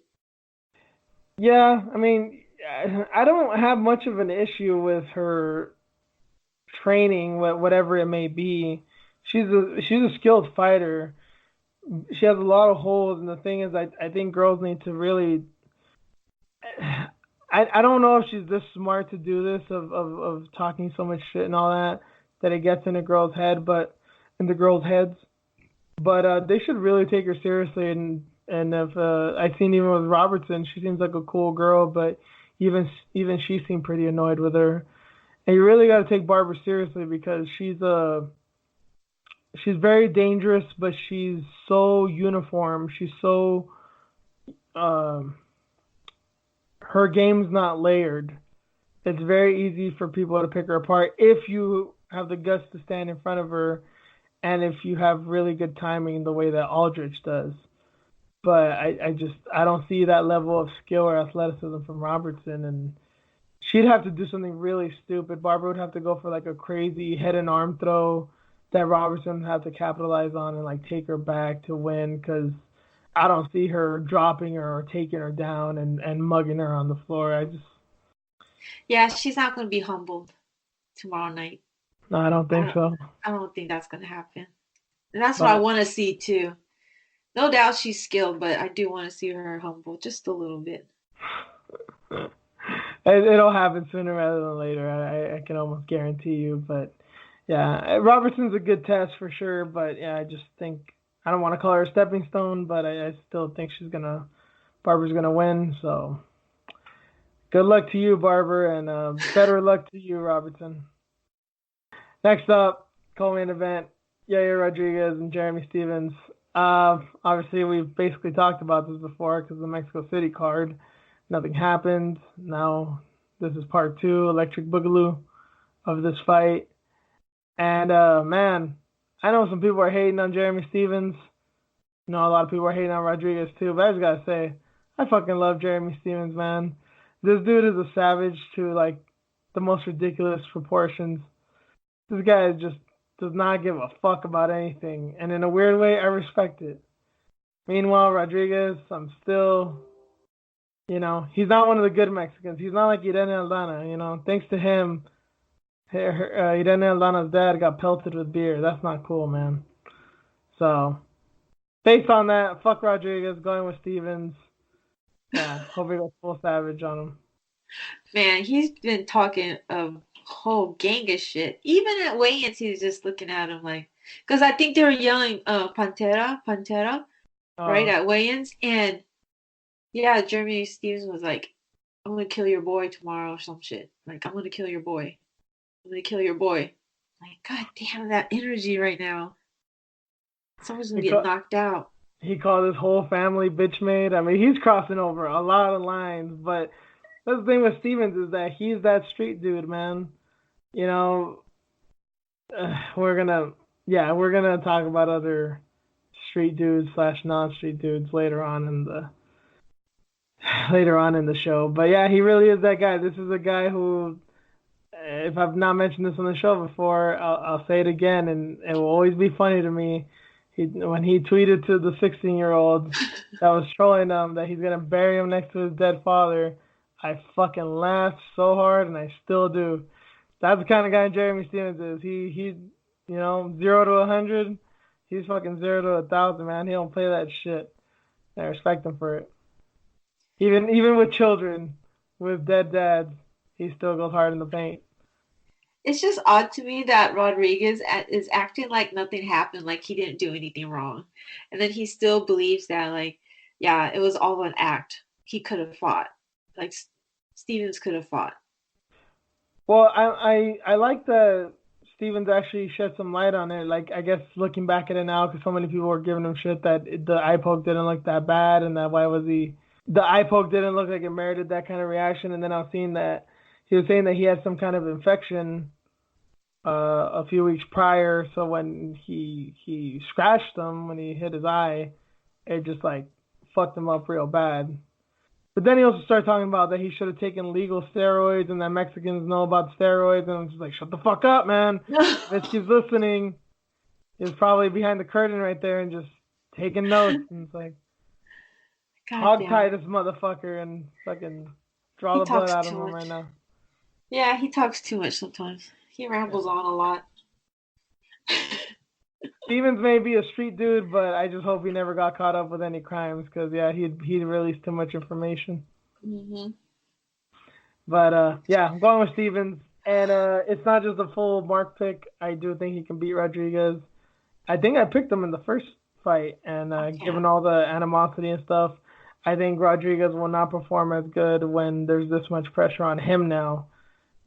Yeah, I mean, I don't have much of an issue with her training, whatever it may be. She's a skilled fighter. She has a lot of holes, and the thing is, I think girls need to really. I don't know if she's this smart to do this of talking so much shit and all that it gets in a girl's head, but in the girls' heads. But they should really take her seriously, and if I've seen even with Robertson, she seems like a cool girl, but even she seemed pretty annoyed with her. And you really got to take Barbara seriously because she's very dangerous, but she's so uniform. She's so her game's not layered. It's very easy for people to pick her apart if you have the guts to stand in front of her and if you have really good timing the way that Aldrich does. But I don't see that level of skill or athleticism from Robertson, and she'd have to do something really stupid. Barbara would have to go for like a crazy head and arm throw that Robertson would have to capitalize on and like take her back to win, because I don't see her dropping her or taking her down and mugging her on the floor. Yeah, she's not going to be humbled tomorrow night. No, I don't I think don't, so. I don't think that's going to happen. And that's what I But want to see too. No doubt she's skilled, but I do want to see her humble just a little bit. it'll happen sooner rather than later. I can almost guarantee you. But yeah, Robertson's a good test for sure. But yeah, I just think I don't want to call her a stepping stone, but I still think Barbara's gonna win. So good luck to you, Barbara, and better luck to you, Robertson. Next up, co-main event: Yair Rodriguez and Jeremy Stephens. Obviously, we've basically talked about this before because the Mexico City card. Nothing happened. Now this is part 2, Electric Boogaloo, of this fight. And man, I know some people are hating on Jeremy Stephens. You know, a lot of people are hating on Rodriguez too. But I just gotta say, I fucking love Jeremy Stephens, man. This dude is a savage to like the most ridiculous proportions. This guy just does not give a fuck about anything, and in a weird way, I respect it. Meanwhile, Rodriguez, I'm still, he's not one of the good Mexicans. He's not like Irene Aldana. Thanks to him, Irene Aldana's dad got pelted with beer. That's not cool, man. So, based on that, fuck Rodriguez, going with Stephens. Yeah, hope he goes full savage on him. Man, he's been talking a whole gang of shit. Even at weigh-ins, he was just looking at him like, because I think they were yelling Pantera, Pantera, right at weigh-ins, and yeah, Jeremy Stephens was like, I'm gonna kill your boy tomorrow or some shit. Like, I'm gonna kill your boy. I'm gonna kill your boy. Like, god damn that energy right now. Someone's gonna he, get call, knocked out. he called his whole family bitch made. I mean, he's crossing over a lot of lines, but that's the thing with Stephens is that he's that street dude, man. You know, we're gonna talk about other street dudes slash non-street dudes later on in the show. But yeah, he really is that guy. This is a guy who, if I've not mentioned this on the show before, I'll say it again, and it will always be funny to me. When he tweeted to the 16-year-old that was trolling him that he's gonna bury him next to his dead father, I fucking laughed so hard, and I still do. That's the kind of guy Jeremy Stephens is. He 0 to 100. He's fucking 0 to 1,000, man. He don't play that shit. I respect him for it. Even with children, with dead dads, he still goes hard in the paint. It's just odd to me that Rodriguez is acting like nothing happened, like he didn't do anything wrong. And then he still believes that, like, yeah, it was all an act. He could have fought. Like, Stephens could have fought. Well, I like that Stephens actually shed some light on it. Like, I guess looking back at it now, because so many people were giving him shit that the eye poke didn't look that bad, and that the eye poke didn't look like it merited that kind of reaction. And then I was seeing that he was saying that he had some kind of infection a few weeks prior. So when he scratched him when he hit his eye, it just like fucked him up real bad. But then he also started talking about that he should have taken legal steroids and that Mexicans know about steroids. And I'm just like, shut the fuck up, man. If he's listening, he's probably behind the curtain right there and just taking notes. And it's like, hog tie this motherfucker and fucking draw the blood out of him right now. Yeah, he talks too much sometimes. He rambles on a lot. Stephens may be a street dude, but I just hope he never got caught up with any crimes because, yeah, he'd released too much information. Mm-hmm. But, yeah, I'm going with Stephens. And it's not just a full mark pick. I do think he can beat Rodriguez. I think I picked him in the first fight. And given all the animosity and stuff, I think Rodriguez will not perform as good when there's this much pressure on him now.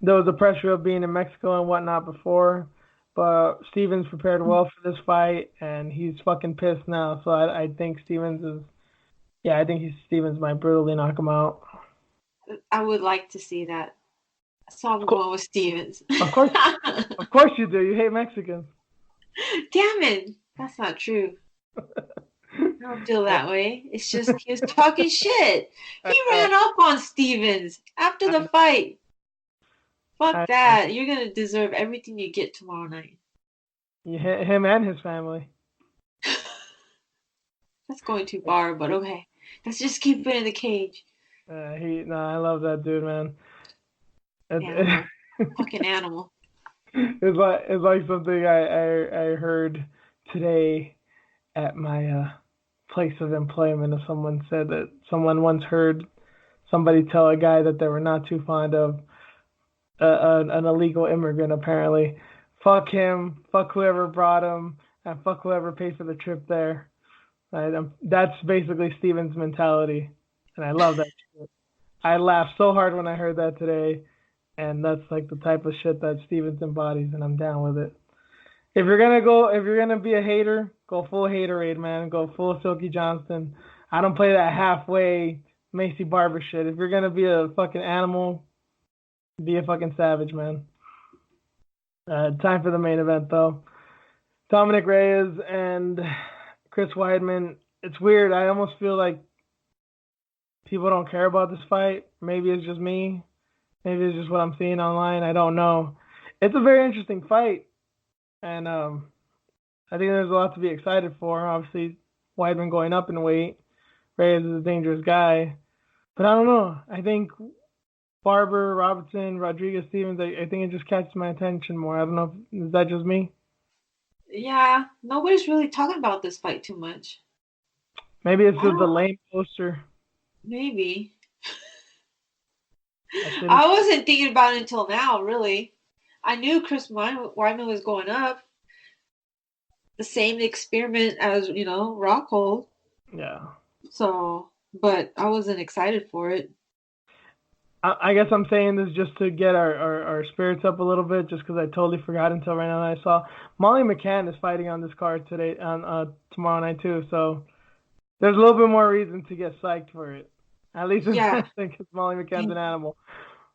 There was the pressure of being in Mexico and whatnot before. But Stephens prepared well for this fight, and he's fucking pissed now. So I think Stephens might brutally knock him out. I would like to see that. So I'm going with Stevens. Of course, of course you do. You hate Mexicans. Damn it. That's not true. I don't feel that way. It's just he was talking shit. I He know. ran up on Stevens after I the know. fight. Fuck I know. that. You're gonna deserve everything you get tomorrow night. You hit him and his family. That's going too far, but okay. Let's just keep it in the cage. No, I love that dude, man. It, Animal. Fucking animal. it's like something I heard today at my place of employment. If someone said that someone once heard somebody tell a guy that they were not too fond of an illegal immigrant. Apparently, fuck him, fuck whoever brought him, and fuck whoever paid for the trip there. Right? That's basically Steven's mentality, and I love that shit. I laughed so hard when I heard that today, and that's like the type of shit that Stevens embodies, and I'm down with it. If you're gonna be a hater, go full haterade, man. Go full Silky Johnston. I don't play that halfway Macy Barber shit. If you're gonna be a fucking animal, be a fucking savage, man. Time for the main event, though. Dominic Reyes and Chris Weidman. It's weird. I almost feel like people don't care about this fight. Maybe it's just me. Maybe it's just what I'm seeing online. I don't know. It's a very interesting fight, and I think there's a lot to be excited for. Obviously, Weidman going up in weight. Reyes is a dangerous guy, but I don't know. I think Barber, Robertson, Rodriguez, Stevens. I think it just catches my attention more. I don't know. Is that just me? Yeah, nobody's really talking about this fight too much. Maybe it's I just the don't. lame poster. Maybe. I shouldn't. I wasn't thinking about it until now, really. I knew Chris Weidman was going up. The same experiment as, Rockhold. Yeah. So, but I wasn't excited for it. I guess I'm saying this just to get our spirits up a little bit, just because I totally forgot until right now that I saw Molly McCann is fighting on this card today on tomorrow night too. So there's a little bit more reason to get psyched for it. At least Yeah. I think because Molly McCann's an animal.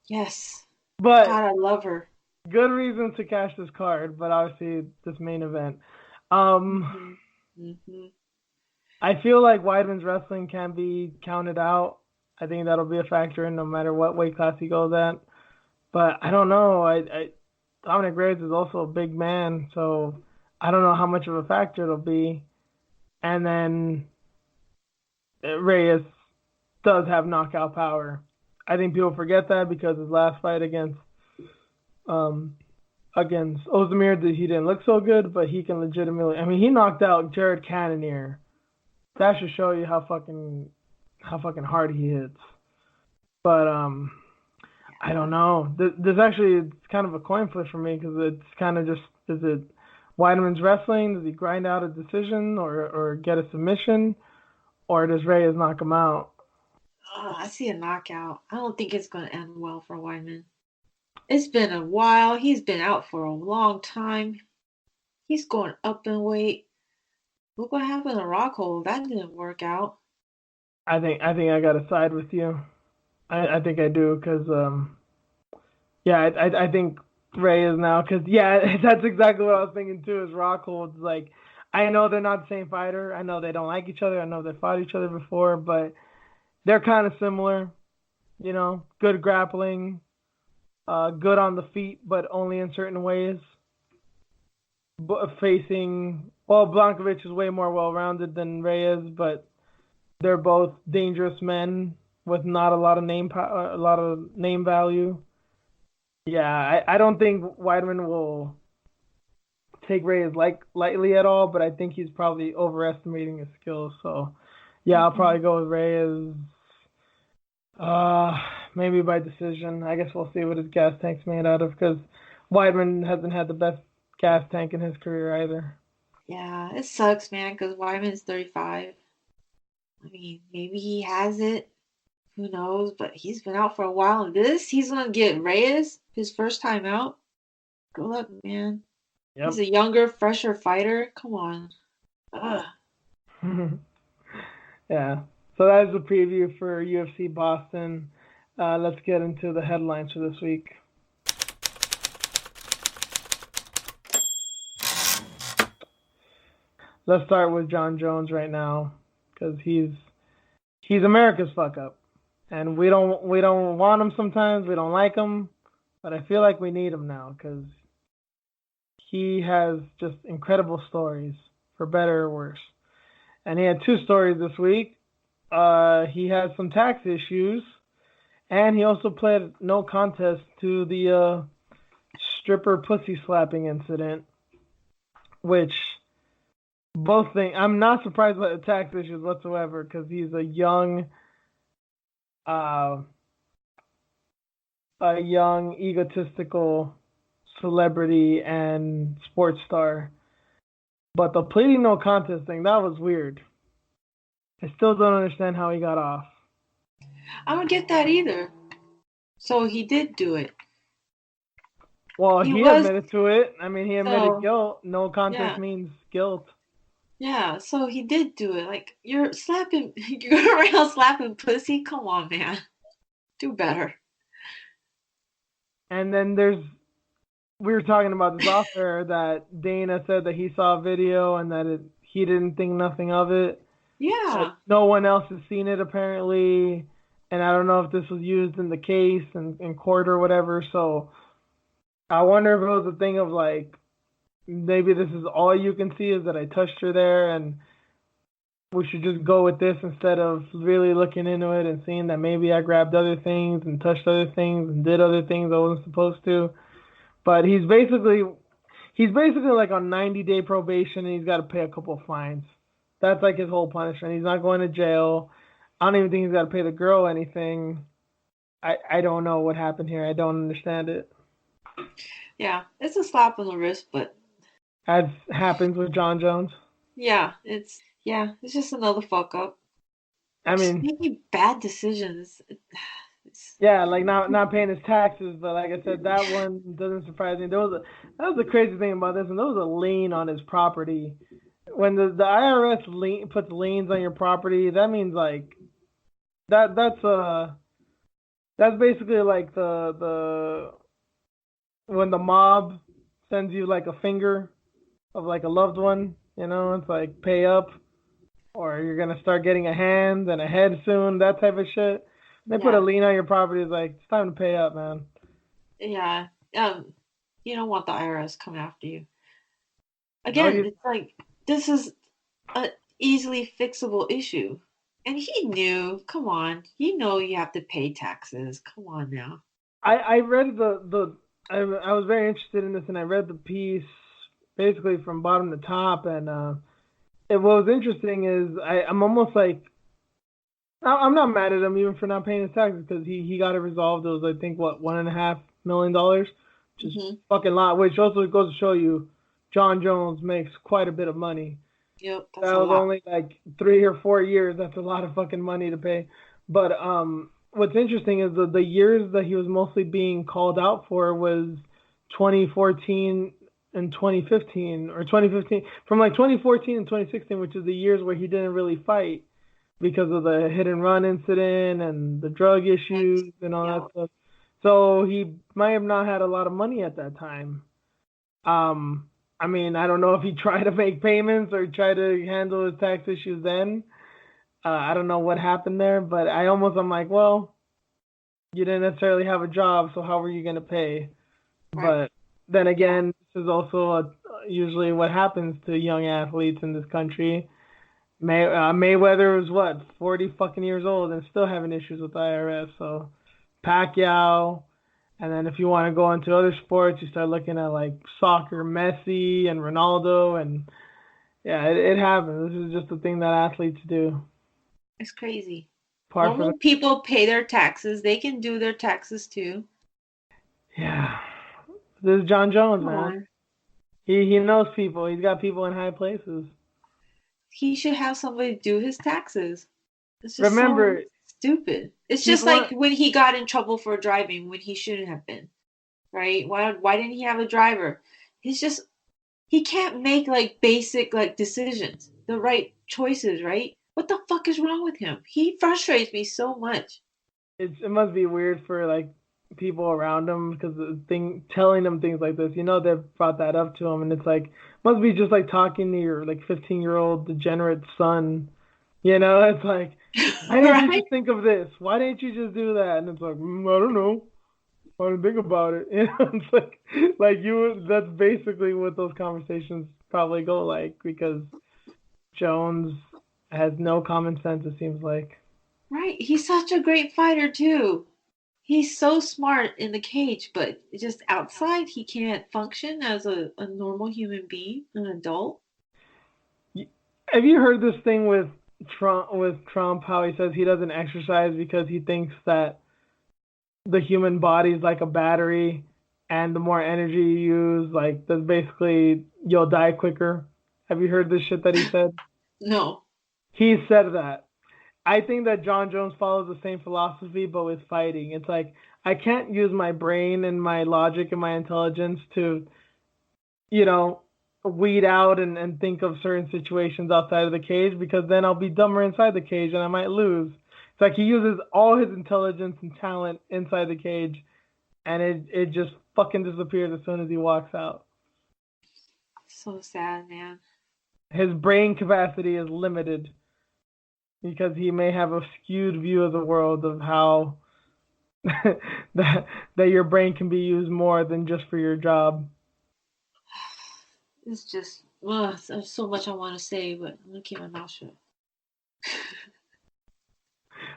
Yes. But God, I love her. good reason to cash this card, but obviously this main event. Um, hmm hmm I feel like Weidman's wrestling can be counted out. I think that'll be a factor in no matter what weight class he goes at. But I don't know. Dominic Reyes is also a big man, so I don't know how much of a factor it'll be. And then Reyes does have knockout power. I think people forget that because his last fight um against Ozdemir, he didn't look so good, but he can legitimately. I mean, he knocked out Jared Cannonier. That should show you how fucking hard he hits. But I don't know. There's actually it's kind of a coin flip for me because it's kind of just is it Weidman's wrestling? Does he grind out a decision or get a submission, or does Reyes knock him out? Oh, I see a knockout. I don't think it's going to end well for Wyman. It's been a while. He's been out for a long time. He's going up in weight. Look what happened to Rockhold. That didn't work out. I think I gotta side with you. I think I do because yeah I think Reyes now because yeah that's exactly what I was thinking too. Is Rockhold's like I know they're not the same fighter. I know they don't like each other. I know they fought each other before, but they're kind of similar. You know, good grappling, good on the feet, but only in certain ways. Facing well, Blankovic is way more well-rounded than Reyes, but they're both dangerous men with not a lot of a lot of name value. Yeah, I don't think Weidman will take Reyes lightly at all, but I think he's probably overestimating his skills. So yeah, I'll hmm probably go with Reyes. Uh, maybe by decision. I guess we'll see what his gas tank's made out of because Weidman hasn't had the best gas tank in his career either. Yeah, it sucks, man, because Wyman's 35. I mean, maybe he has it. Who knows? But he's been out for a while. And he's going to get Reyes his first time out. Good luck, man. He's Yep. a younger, fresher fighter. Come on. Ugh. Yeah. So that is the preview for UFC Boston. Let's get into the headlines for this week. let's start with Jon Jones right now because he's America's fuck up, and we don't want him sometimes. We don't like him, but I feel like we need him now because he has just incredible stories, for better or worse. And he had two stories this week. He had some tax issues, and he also pled no contest to the stripper pussy slapping incident, which both things. I'm not surprised by the tax issues whatsoever because he's uh, a young egotistical celebrity and sports star. But the pleading no contest thing, that was weird. I still don't understand how he got off. I don't get that either. So he did do it. Well, He he was admitted to it. I mean, he admitted so guilt. No contest yeah. means guilt. Yeah, so he did do it. Like you're slapping you're around slapping pussy? Come on, man. Do better. And then we were talking about this off air that Dana said that he saw a video and that he didn't think nothing of it. But Yeah. no one else has seen it apparently. And I don't know if this was used in the case in court or whatever. So I wonder if it was a thing of like, maybe this is all you can see is that I touched her there and we should just go with this instead of really looking into it and seeing that maybe I grabbed other things and touched other things and did other things I wasn't supposed to. But he's basically like on 90-day probation and he's got to pay a couple of fines. That's like his whole punishment. He's not going to jail. I don't even think he's got to pay the girl anything. I don't know what happened here. I don't understand it. Yeah. It's a slap on the wrist, but As happens with Jon Jones. it's just another fuck up. I Just mean, making bad decisions. It's, yeah, like not paying his taxes, but like I said, that one doesn't surprise me. That was the crazy thing about this, and there was a lien on his property. When the IRS puts liens on your property, that means like that's basically like the when the mob sends you like a finger of like a loved one, it's like pay up or you're gonna start getting a hand and a head soon, that type of shit. They put a yeah. lien on your property, it's like it's time to pay up, man. Yeah. You don't want the IRS coming after you. No, Again, it's like this is a easily fixable issue. And he knew, come on, you know you have to pay taxes. Come on now. I read I was very interested in this and I read the piece basically from bottom to top and what was interesting is I'm almost like I'm not mad at him even for not paying his taxes because he got it resolved. It was I think what $1.5 million, which is Hmm. fucking lot. Which also goes to show you, Jon Jones makes quite a bit of money. Yep, That that's a was lot. only like 3 or 4 years. That's a lot of fucking money to pay. But what's interesting is the years that he was mostly being called out for was 2014 and 2015, or 2015 from like 2014 and 2016, which is the years where he didn't really fight because of the hit and run incident and the drug Next, issues and all yeah, that stuff. So he might have not had a lot of money at that time. Um, I mean, I don't know if he tried to make payments or tried to handle his tax issues then. I don't know what happened there, but I'm like, well, you didn't necessarily have a job, so how were you going to pay? right. But then Yeah, again, this is also usually what happens to young athletes in this country. Mayweather was what 40 fucking years old and still having issues with the IRS. So Pacquiao, and then if you want to go into other sports, you start looking at like soccer, Messi and Ronaldo, and yeah, it happens. This is just a thing that athletes do. it's crazy. Part for the Normal people pay their taxes. They can do their taxes too. yeah. This is Jon Jones, Come man. on. He knows people. He's got people in high places. He should have somebody do his taxes. It's just so Remember, stupid. It's he's just like one. when he got in trouble for driving when he shouldn't have been, right? Why didn't he have a driver? He's just he can't make like basic like decisions, the right choices, right? What the fuck is wrong with him? He frustrates me so much. It must be weird for like people around him because telling him things like this, they've brought that up to him, and it's like must be just like talking to your like 15-year-old degenerate son. It's like, why didn't you Right? just think of this? Why didn't you just do that? And it's like, I don't know. I didn't think about it. It's like you. That's basically what those conversations probably go like because Jones has no common sense. It seems like. Right. He's such a great fighter too. He's so smart in the cage, but just outside, he can't function as a normal human being, an adult. Have you heard this thing with Trump? With Trump, how he says he doesn't exercise because he thinks that the human body is like a battery, and the more energy you use, like that's basically you'll die quicker. Have you heard this shit that he said? No. He said that. I think that Jon Jones follows the same philosophy, but with fighting. It's like I can't use my brain and my logic and my intelligence to, you know, weed out and think of certain situations outside of the cage because then I'll be dumber inside the cage and I might lose. It's like he uses all his intelligence and talent inside the cage and it just fucking disappears as soon as he walks out. So sad, man. His brain capacity is limited because he may have a skewed view of the world of how that your brain can be used more than just for your job. It's just, ugh, there's so much I want to say, but I'm gonna keep my mouth shut.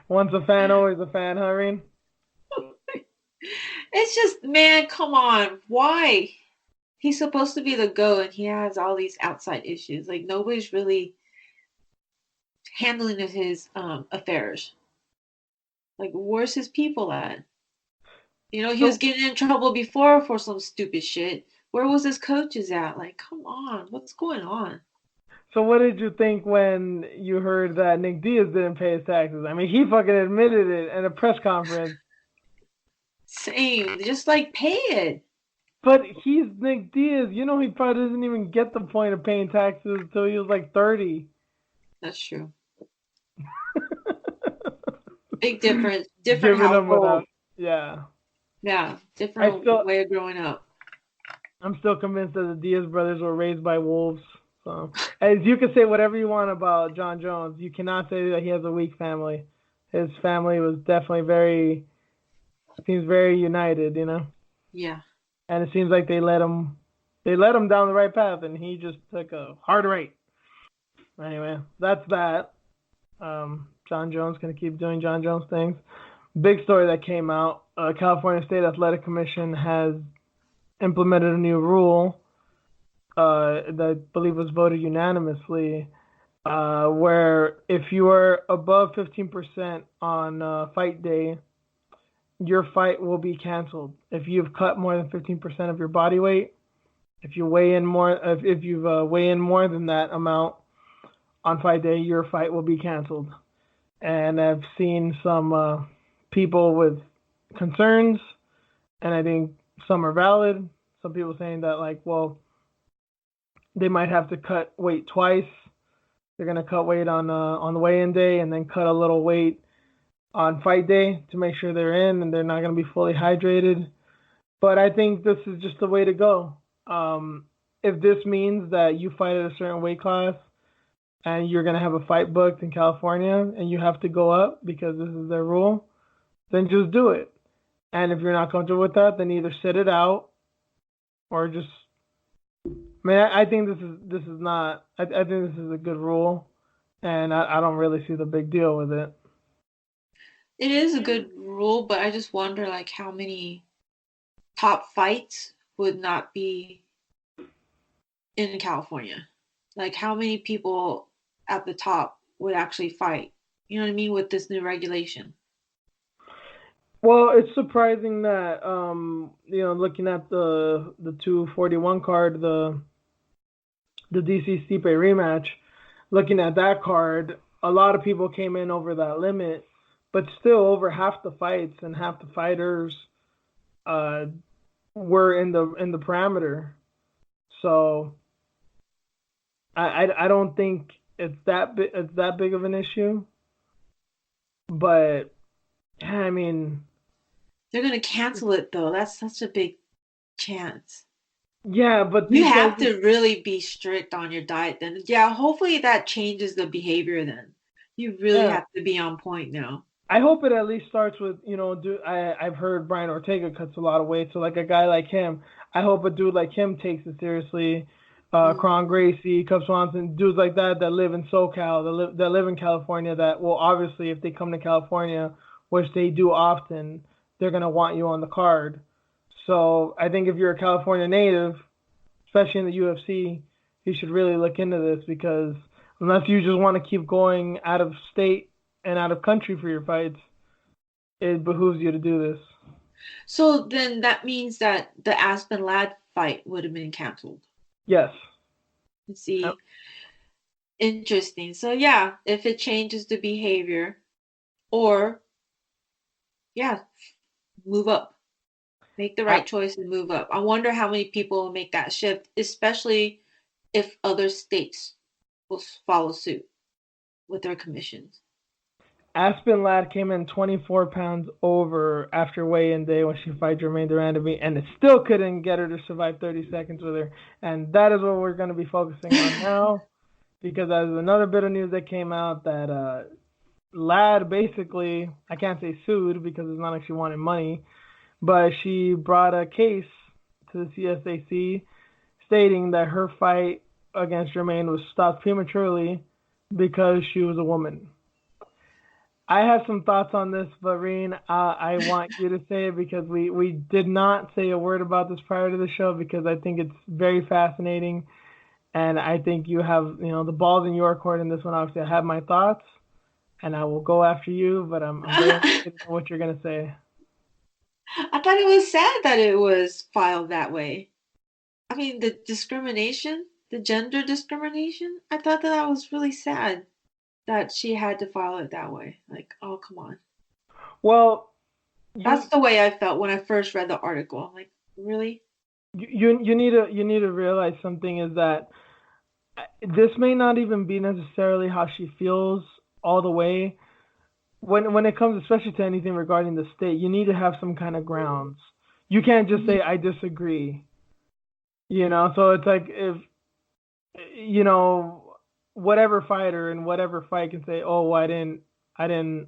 Once a fan, always a fan, Irene. It's just, man, come on. Why? He's supposed to be the GOAT and he has all these outside issues. Like, nobody's really handling of his affairs. Like, where's his people at? He was So, getting in trouble before for some stupid shit. Where was his coaches at? Like, come on, what's going on? so what did you think when you heard that Nick Diaz didn't pay his taxes? I mean, he fucking admitted it in a press conference. Same, just like pay it. But he's Nick Diaz. He probably doesn't even get the point of paying taxes until he was like 30. That's true. Big difference, different Giving them household. without. Yeah. Yeah, I different still, way of growing up. I'm still convinced that the Diaz brothers were raised by wolves. So, as you can say whatever you want about Jon Jones, you cannot say that he has a weak family. His family was definitely seems very united. Yeah. And it seems like they led him down the right path, and he just took a hard right. Anyway, that's that. Jon Jones gonna keep doing Jon Jones things. Big story that came out: California State Athletic Commission has implemented a new rule that I believe was voted unanimously, where if you are above 15% on fight day, your fight will be canceled. If you've cut more than 15% of your body weight, if you weigh in more, if you weigh in more than that amount on fight day, your fight will be canceled. And I've seen some people with concerns, and I think some are valid. Some people saying that like, well, they might have to cut weight twice. They're gonna cut weight on the weigh-in day, and then cut a little weight on fight day to make sure they're in, and they're not gonna be fully hydrated. But I think this is just the way to go. If this means that you fight at a certain weight class and you're gonna have a fight booked in California and you have to go up because this is their rule, then just do it. And if you're not comfortable with that, then either sit it out or just. I mean, I think this is not. I think this is a good rule, and I don't really see the big deal with it. It is a good rule, but I just wonder like how many top fights would not be in California. Like how many people at the top would actually fight? You know what I mean with this new regulation. Well, it's surprising that looking at the 241 card, the DC Stipe rematch, looking at that card, a lot of people came in over that limit, but still over half the fights and half the fighters uh, were in the parameter. So I don't think it's that big of an issue, but I mean They're gonna cancel it though. That's such a big chance. Yeah, but You these guys, have to really be strict on your diet then. Yeah, hopefully that changes the behavior then. You really yeah. have to be on point now. I hope it at least starts with, I've heard Brian Ortega cuts a lot of weight, so like a guy like him, I hope a dude like him takes it seriously. Kron Mm. Gracie, Cub Swanson, dudes like that live in SoCal, that live in California. That, well, obviously if they come to California, which they do often, they're gonna want you on the card. So I think if you're a California native, especially in the UFC, you should really look into this, because unless you just want to keep going out of state and out of country for your fights, it behooves you to do this. So then that means that the Aspen Ladd fight would have been canceled. Yes. Let's see. Interesting. So yeah, if it changes the behavior, or yeah, move up. Make the I, right choice and move up. I wonder how many people will make that shift, especially if other states will follow suit with their commissions. Aspen Ladd came in 24 pounds over after weigh-in day when she fought Germaine de Randamie, and it still couldn't get her to survive 30 seconds with her. And that is what we're going to be focusing on now, because there's another bit of news that came out that Ladd basically, I can't say sued because it's not like she wanted money, but she brought a case to the CSAC stating that her fight against Germaine was stopped prematurely because she was a woman. I have some thoughts on this, but Reen, I want you to say it, because we did not say a word about this prior to the show, because I think it's very fascinating, and I think you have, the balls in your court in this one. Obviously, I have my thoughts, and I will go after you, but I'm very interested in what you're gonna say. I thought it was sad that it was filed that way. I mean, the discrimination, the gender discrimination, I thought that was really sad that she had to file it that way. Like, oh, come on. Well, That's you the way I felt when I first read the article. I'm like, really? you need to realize something, is that this may not even be necessarily how she feels all the way. When it comes, especially to anything regarding the state, you need to have some kind of grounds. You can't just say I disagree. So it's like, if you know whatever fighter in whatever fight can say, "Oh, I didn't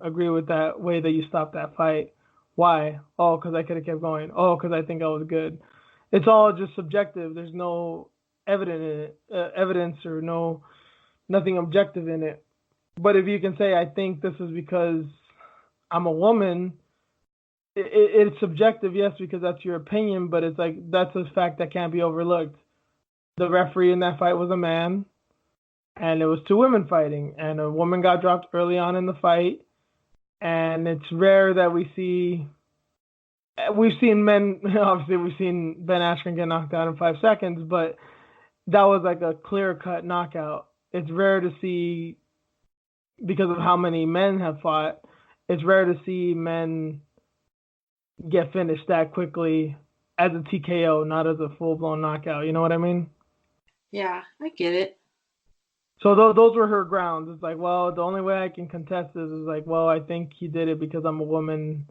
agree with that way that you stopped that fight. Why? Oh, because I could have kept going. Oh, because I think I was good." It's all just subjective. There's no evidence, or nothing objective in it. But if you can say, "I think this is because I'm a woman," it's subjective, yes, because that's your opinion, but it's like, that's a fact that can't be overlooked. The referee in that fight was a man, and it was two women fighting, and a woman got dropped early on in the fight, and it's rare that we've seen men. Obviously, we've seen Ben Askren get knocked out in 5 seconds, but that was like a clear cut knockout. It's rare to see, because of how many men have fought. It's rare to see men get finished that quickly as a TKO, not as a full blown knockout. You know what I mean? Yeah, I get it. So those were her grounds. It's like, well, the only way I can contest this is like, well, I think he did it because I'm a woman,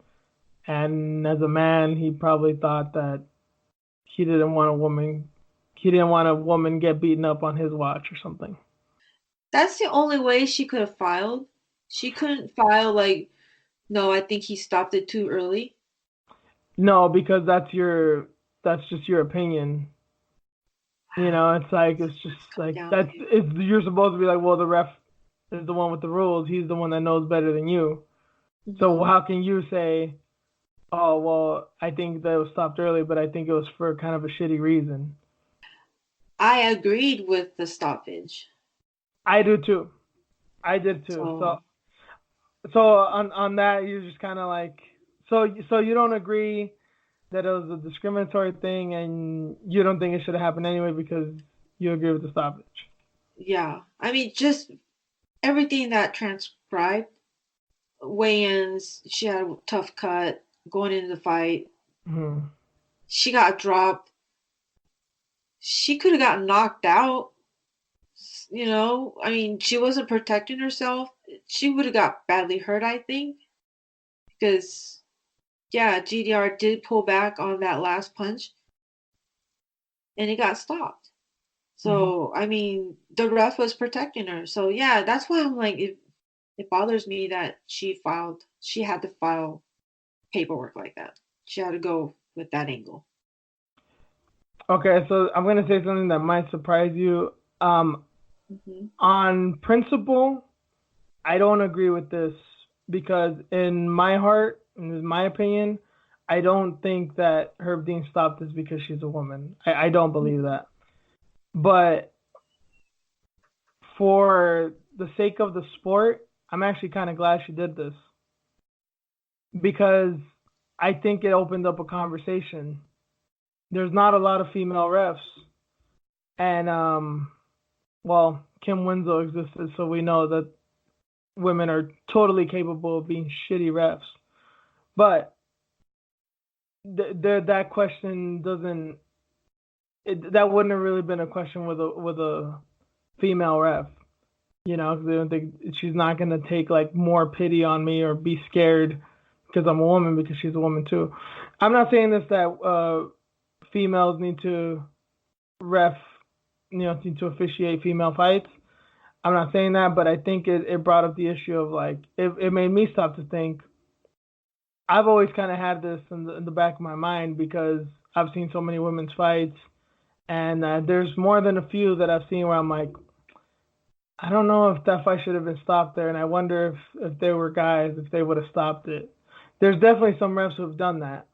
and as a man, he probably thought that he didn't want a woman, he didn't want a woman get beaten up on his watch or something. That's the only way she could have filed. She couldn't file like, no, I think he stopped it too early. No, because that's just your opinion. Wow, It's like, it's just it's come like down that's to it's you're supposed to be like, well, the ref is the one with the rules. He's the one that knows better than you. So Mhm. how can you say, oh, well, I think that it was stopped early, but I think it was for kind of a shitty reason? I agreed with the stoppage. I do too. I did too. So So so on that, you're just kind of like, so you don't agree that it was a discriminatory thing, and you don't think it should have happened anyway, because you agree with the stoppage. yeah, I mean, just everything that transcribed, weigh-ins, she had a tough cut going into the fight. Hmm. She got dropped. She could have gotten knocked out. I mean, she wasn't protecting herself. She would have got badly hurt, I think, because Yeah, GDR did pull back on that last punch, and it got stopped. Mhm. So I mean, the ref was protecting her. So yeah, that's why I'm like, it bothers me that she had to file paperwork like that. She had to go with that angle. Okay, so I'm gonna say something that might surprise you. Um, Hmm. on principle, I don't agree with this because in my heart, in my opinion, I don't think that her being stopped is because she's a woman. I don't believe that. But for the sake of the sport, I'm actually kind of glad she did this because I think it opened up a conversation. There's not a lot of female refs, and well, Kim Winslow existed, so we know that women are totally capable of being shitty refs. But that question doesn't. That wouldn't have really been a question with a female ref, you know, because they don't think she's not gonna take like more pity on me or be scared because I'm a woman because she's a woman too. I'm not saying this that females need to ref, you know, need to officiate female fights. I'm not saying that, but I think it brought up the issue of like it made me stop to think. I've always kind of had this in the back of my mind because I've seen so many women's fights, and there's more than a few that I've seen where I'm like, I don't know if that fight should have been stopped there, and I wonder if they were guys if they would have stopped it. There's definitely some refs who have done that.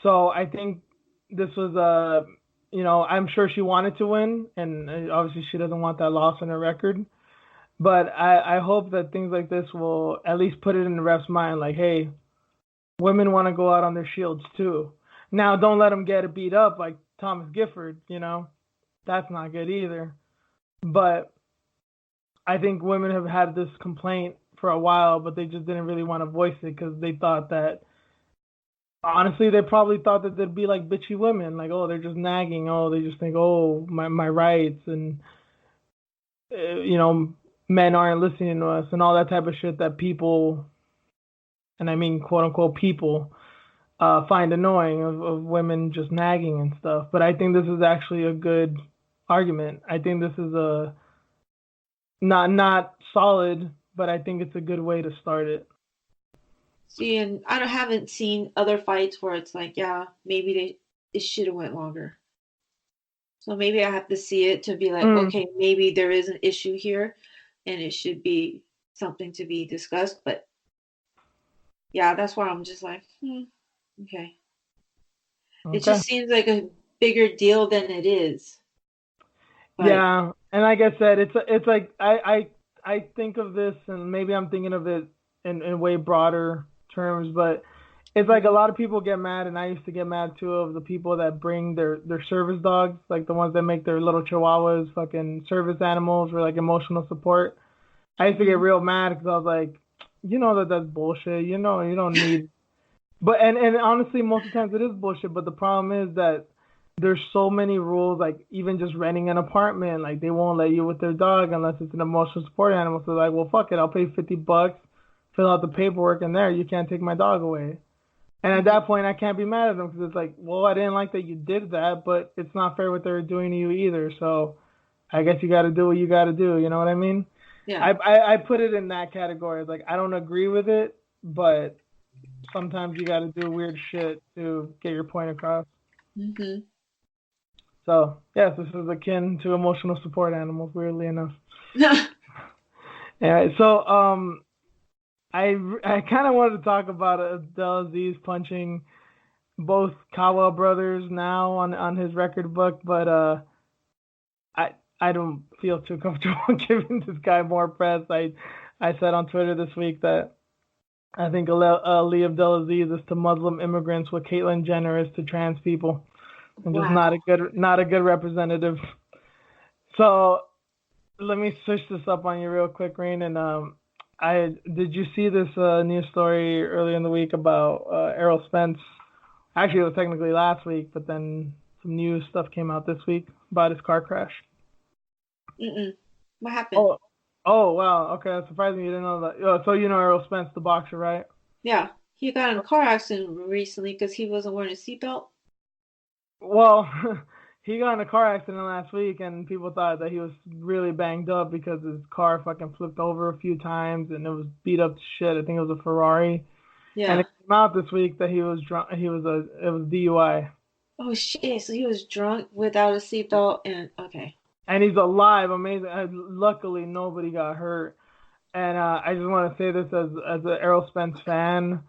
So I think this was you know, I'm sure she wanted to win, and obviously she doesn't want that loss in her record. But I hope that things like this will at least put it in the ref's mind, like, hey, women want to go out on their shields too. Now, don't let them get it beat up like Thomas Gifford, you know, that's not good either. But I think women have had this complaint for a while, but they just didn't really want to voice it because they thought that, honestly, they probably thought that they'd be like bitchy women, like, oh, they're just nagging, oh, they just think, oh, my rights, and you know, men aren't listening to us, and all that type of shit that people, and I mean quote unquote people, find annoying of women just nagging and stuff. But I think this is actually a good argument. I think this is a not solid, but I think it's a good way to start it. See, and haven't seen other fights where it's like, yeah, maybe it should have went longer. So maybe I have to see it to be like, Mm, okay, maybe there is an issue here, and it should be something to be discussed. But yeah, that's why I'm just like, okay. It okay. just seems like a bigger deal than it is. But Yeah, and like I said, it's like I think of this, and maybe I'm thinking of it in way broader terms, but it's like a lot of people get mad, and I used to get mad too of the people that bring their service dogs, like the ones that make their little chihuahuas fucking service animals for like emotional support. I used to get mhm. real mad because I was like, you know that that's bullshit. You know you don't need. But and honestly, most of the times it is bullshit. But the problem is that there's so many rules. Like even just renting an apartment, like they won't let you with their dog unless it's an emotional support animal. So like, well, fuck it, I'll pay $50, fill out the paperwork, and there you can't take my dog away. And at Mhm. that point, I can't be mad at them because it's like, well, I didn't like that you did that, but it's not fair what they're doing to you either. So I guess you got to do what you got to do. You know what I mean? Yeah. I put it in that category. Like I don't agree with it, but sometimes you got to do weird shit to get your point across. Mhm. So yes, this is akin to emotional support animals. Weirdly enough. Yeah. So I kind of wanted to talk about Abdel Aziz punching both Caldwell brothers now on his record book, but I don't feel too comfortable giving this guy more press. I said on Twitter this week that I think Ali Abdelaziz is to Muslim immigrants what Caitlyn Jenner is to trans people, and just Wow. not a good representative. So let me switch this up on you real quick, Rain. And I did you see this news story earlier in the week about Errol Spence? Actually, it was technically last week, but then some news stuff came out this week about his car crash. Mm-mm. What happened? Oh, oh wow. Okay, that's surprising you didn't know that. So you know Errol Spence, the boxer, right? Yeah. He got in a car accident recently because he wasn't wearing a seatbelt. Well, he got in a car accident last week, and people thought that he was really banged up because his car fucking flipped over a few times, and it was beat up to shit. I think it was a Ferrari, and Yeah. it came out this week that he was drunk. It was DUI, Oh shit! So he was drunk without a seatbelt, and okay. and he's alive. Amazing. Luckily, nobody got hurt. And I just want to say this as an Errol Spence fan.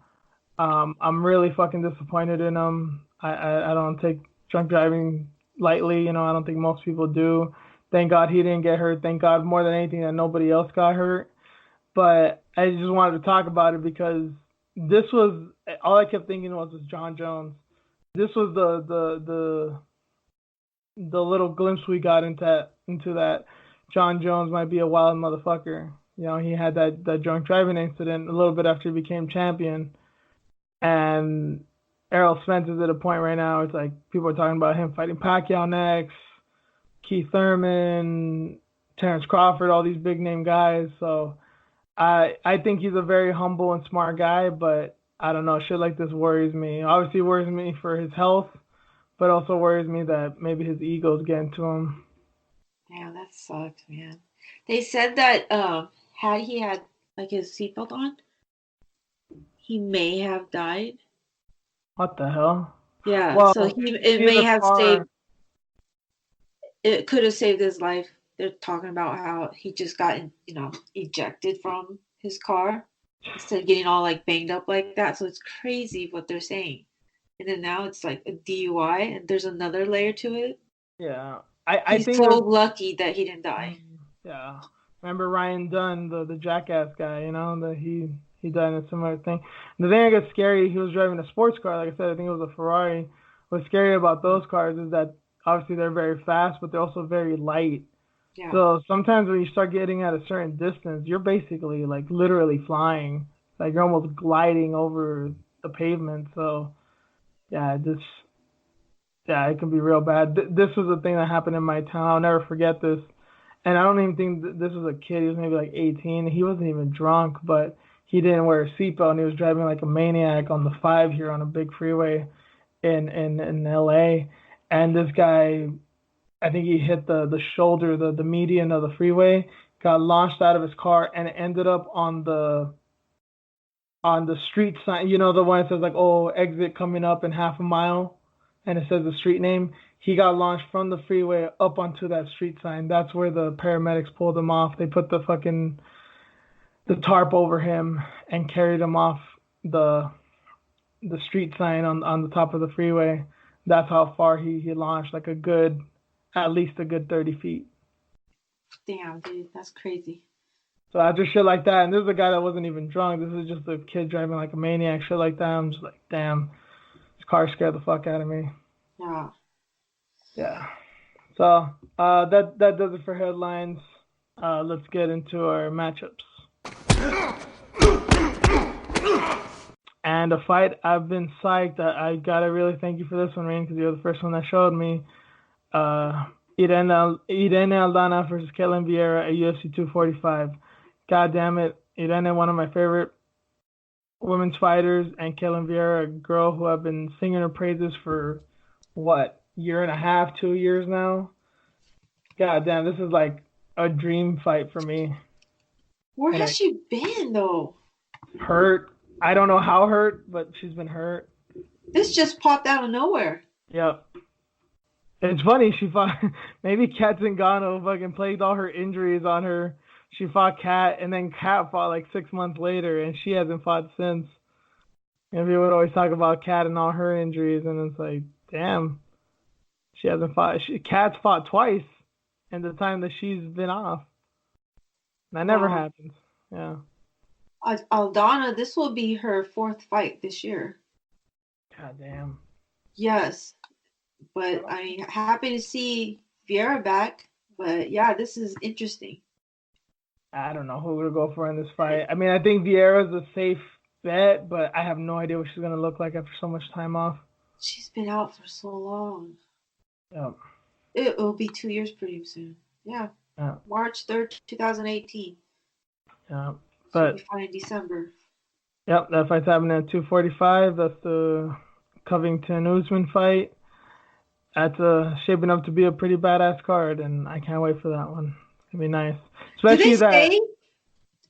I'm really fucking disappointed in him. I don't take drunk driving lightly. You know, I don't think most people do. Thank God he didn't get hurt. Thank God more than anything that nobody else got hurt. But I just wanted to talk about it because this was all I kept thinking was Jon Jones. This was the little glimpse we got into that Jon Jones might be a wild motherfucker. You know, he had that drunk driving incident a little bit after he became champion. And Errol Spence is at a point right now. It's like people are talking about him fighting Pacquiao next, Keith Thurman, Terrence Crawford, all these big name guys. So I think he's a very humble and smart guy, but I don't know, shit like this worries me. Obviously worries me for his health, but also worries me that maybe his ego's getting to him. Yeah, that sucks, man. They said that had he had like his seatbelt on, he may have died. What the hell? Yeah, so Well, he it see may the have saved car. it could have saved his life. They're talking about how he just got ejected from his car instead of getting all like banged up like that. So it's crazy what they're saying. And then now it's like a DUI and there's another layer to it. Yeah, I He's think so there's. lucky that he didn't die. Yeah, remember Ryan Dunn, the jackass guy? You know that he died in a similar thing. And the thing that gets scary, he was driving a sports car. Like I said, I think it was a Ferrari. What's scary about those cars is that obviously they're very fast, but they're also very light. Yeah. So sometimes when you start getting at a certain distance, you're basically like literally flying. Like you're almost gliding over the pavement. So yeah, yeah, it can be real bad. This was a thing that happened in my town. I'll never forget this. And I don't even think this was a kid. He was maybe like 18. He wasn't even drunk, but he didn't wear a seatbelt and he was driving like a maniac on the 5 here on a big freeway in LA. And this guy, I think he hit the shoulder, the median of the freeway, got launched out of his car and ended up on the street sign. You know, the one that says like, oh, exit coming up in half a mile, and it says the street name. He got launched from the freeway up onto that street sign. That's where the paramedics pulled him off. They put the tarp over him and carried him off the the street sign on the top of the freeway. That's how far he launched, like at least a good 30 feet. Damn, dude, that's crazy. So after shit like that, and this is a guy that wasn't even drunk. This is just a kid driving like a maniac, shit like that. I'm just like, damn, this car scared the fuck out of me. Yeah. Yeah. So that does it for headlines. Let's get into our matchups. And a fight I've been psyched. I gotta really thank you for this one, Rain, because you're the first one that showed me. Irene Aldana versus Ketlen Vieira at UFC 245. God damn it, Irene, one of my favorite women's fighters, and Ketlen Vieira, a girl who I've been singing her praises for what, year and a half, 2 years now. God damn, this is like a dream fight for me. Where And has I she been though? hurt. I don't know how hurt, but she's been hurt. This just popped out of nowhere. Yep. It's funny, she fought maybe Kat Zingano fucking plagued all her injuries on her. She fought Kat, and then Kat fought like 6 months later, and she hasn't fought since. And people would always talk about Kat and all her injuries, and it's like, damn, she hasn't fought. Kat's fought twice in the time that she's been off. That never Wow. happens. Yeah. Aldana, this will be her fourth fight this year. God damn. Yes, but I'm happy to see Vieira back. But yeah, this is interesting. I don't know who to go for in this fight. I mean, I think Vieira's a safe bet, but I have no idea what she's gonna look like after so much time off. She's been out for so long. Yeah. It will be 2 years pretty soon. Yeah, Yeah. March 3rd, 2018. Yeah. She'll be But fine in December. Yep, that fight's happening at 245. That's the Covington Usman fight. That's shaping up to be a pretty badass card, and I can't wait for that one. It's gonna be nice, Do they especially that. say?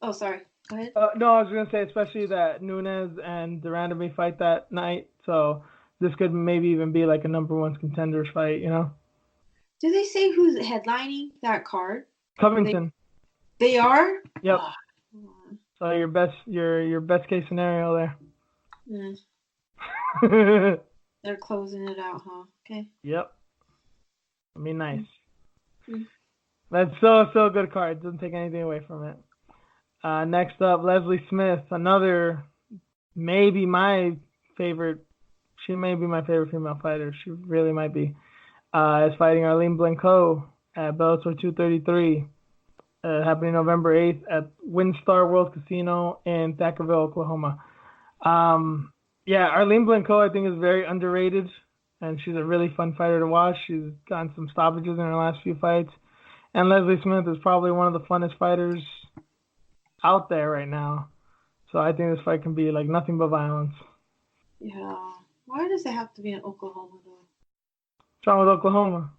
Oh, sorry. Go ahead. No, I was gonna say especially that Nunes and de Randamie fight that night. So this could maybe even be like a number one contenders fight. You know, Do they say who's headlining that card? They Covington. they are. Yep. Oh, So your best case scenario mm, there. they're closing it out, huh? Okay. Yep. I mean, nice. Mm. That's so good card. Doesn't take anything away from it. Next up, Leslie Smith, another maybe my favorite. She may be my favorite female fighter. She really might be. Is fighting Arlene Blanco at Bellator 233, happening November 8th at WinStar World Casino in Thackerville, Oklahoma. Yeah, Arlene Blanco I think is very underrated, and she's a really fun fighter to watch. She's gotten some stoppages in her last few fights, and Leslie Smith is probably one of the funnest fighters out there right now. So I think this fight can be like nothing but violence. Yeah. Why does it have to be in Oklahoma though? What's wrong with Oklahoma?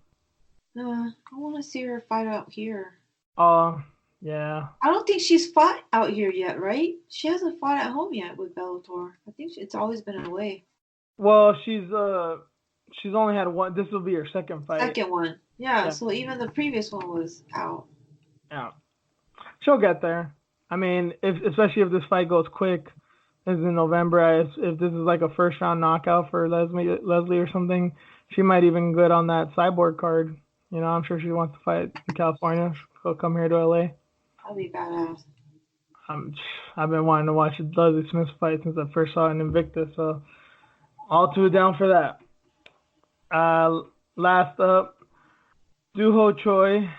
I want to see her fight out here. Oh, yeah. I don't think she's fought out here yet, right? She hasn't fought at home yet with Bellator. I think it's always been away. Well, she's only had one. This will be her second fight. Second one. Yeah, Yeah. so even the previous one was out. Yeah. She'll get there. I mean, especially if this fight goes quick, this is in November. If this is like a first round knockout for Leslie or something, she might even get on that Cyborg card. You know, I'm sure she wants to fight in California. She'll come here to LA. That'd be badass. I've been wanting to watch Leslie Smith fight since I first saw it in Invictus, so all too down for that. Last up, Doo-Ho Choi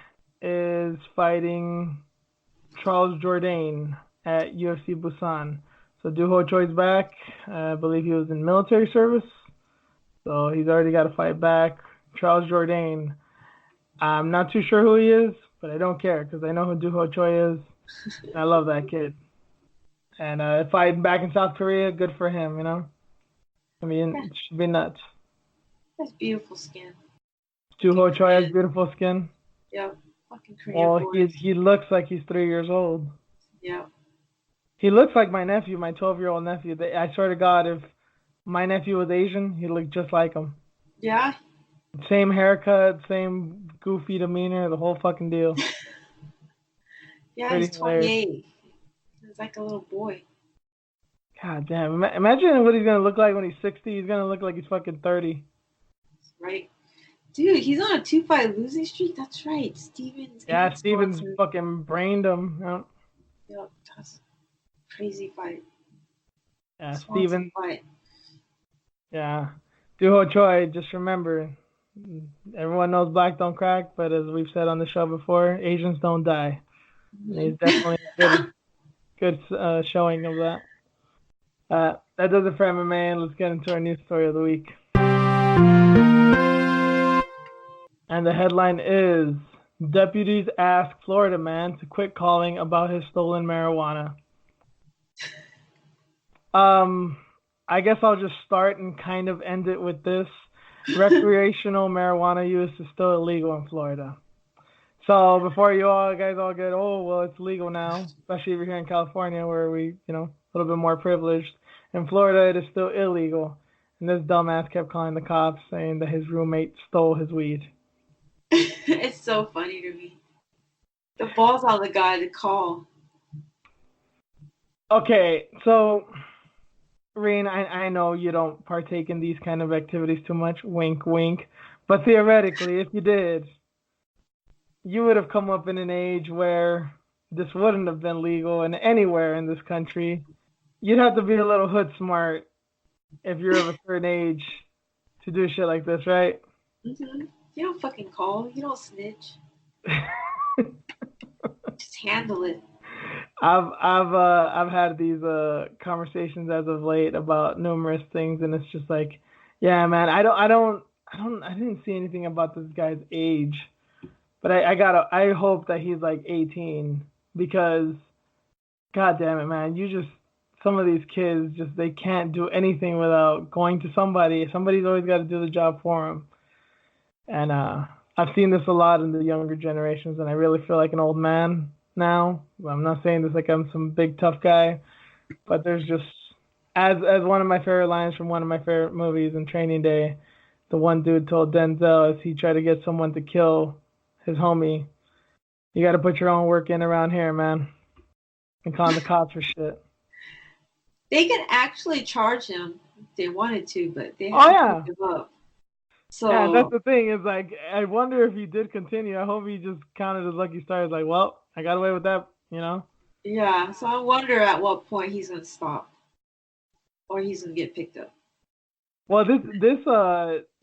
is fighting Charles Jourdain at UFC Busan. So Doo-Ho Choi's back. I believe he was in military service, so he's already got a fight back. Charles Jourdain. I'm not too sure who he is, but I don't care because I know who Doo-Ho Choi is. And I love that kid. And fighting back in South Korea, good for him, you know? I mean, it should be nuts. That's beautiful skin. Doo-Ho Choi has beautiful skin. Yep. Fucking Korean Well, boys. he looks like he's 3 years old. Yep. He looks like my nephew, my 12-year-old nephew. I swear to God, if my nephew was Asian, he looked just like him. Yeah? Same haircut, same goofy demeanor, the whole fucking deal. Yeah, Pretty he's hilarious. 28. He's like a little boy. God damn. Imagine what he's going to look like when he's 60. He's going to look like he's fucking 30. Right? Dude, he's on a 2-fight losing streak. That's right. Stevens. Yeah, Stevens fucking brained him. Yep. That's a crazy fight. Yeah, Sponsor Stevens. fight. Yeah. Doo-Ho Choi, just remember, everyone knows black don't crack, but as we've said on the show before, Asians don't die. And he's definitely a good showing of that. That does it for MMA, and let's get into our news story of the week. And the headline is, Deputies ask Florida man to quit calling about his stolen marijuana. I guess I'll just start and kind of end it with this. Recreational marijuana use is still illegal in Florida. So before you guys all get, oh, well, it's legal now, especially if you're here in California where we, a little bit more privileged. In Florida, it is still illegal. And this dumbass kept calling the cops saying that his roommate stole his weed. It's so funny to me. The ball's on the guy to call. Okay, so, Reen, I know you don't partake in these kind of activities too much, wink, wink. But theoretically, if you did, you would have come up in an age where this wouldn't have been legal and anywhere in this country. You'd have to be a little hood smart if you're of a certain age to do shit like this, right? Mm-hmm. You don't fucking call. You don't snitch. Just handle it. I've had these conversations as of late about numerous things, and it's just like, yeah, man, I didn't see anything about this guy's age, but I hope that he's like 18 because, god damn it, man, you just some of these kids just they can't do anything without going to somebody. Somebody's always got to do the job for them. And I've seen this a lot in the younger generations, and I really feel like an old man now. I'm not saying this like I'm some big tough guy, but there's just as one of my favorite lines from one of my favorite movies in Training Day, the one dude told Denzel as he tried to get someone to kill his homie, "You got to put your own work in around here, man," and calling the cops for shit. They could actually charge him if they wanted to, but they Oh have yeah. to give up. So Yeah, that's the thing is like I wonder if he did continue. I hope he just counted his lucky stars. Like, well, I got away with that, you know. yeah, so I wonder at what point he's gonna stop or he's gonna get picked up. Well, this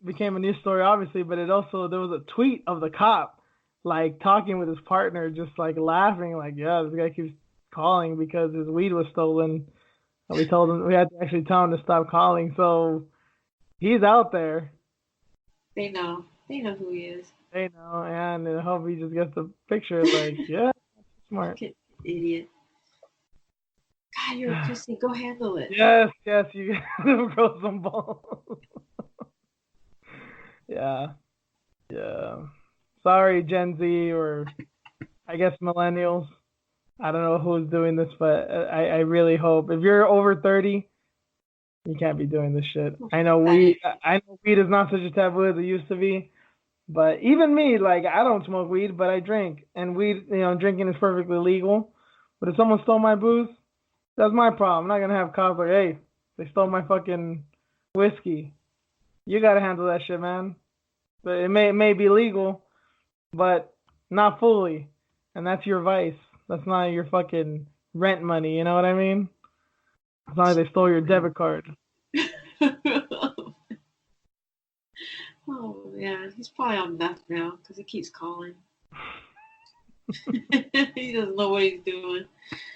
became a news story, obviously, but it also there was a tweet of the cop like talking with his partner, just like laughing, like, yeah, this guy keeps calling because his weed was stolen. And we told him we had to actually tell him to stop calling. So he's out there. They know who he is. They know, and I hope he just gets the picture. Like, yeah, smart. Idiot. God, you're a pussy. Go handle it. Yes, you gotta grow some balls. Yeah. Sorry, Gen Z, or I guess millennials. I don't know who's doing this, but I really hope if you're over 30, you can't be doing this shit. I know weed is not such a taboo as it used to be, but even me, like I don't smoke weed, but I drink, and weed, drinking is perfectly legal. But if someone stole my booze, that's my problem. I'm not gonna have cops like, hey, they stole my fucking whiskey. You gotta handle that shit, man. But it may be legal, but not fully, and that's your vice. That's not your fucking rent money. You know what I mean? It's not like they stole your debit card. Oh man, he's probably on meth now because he keeps calling. He doesn't know what he's doing.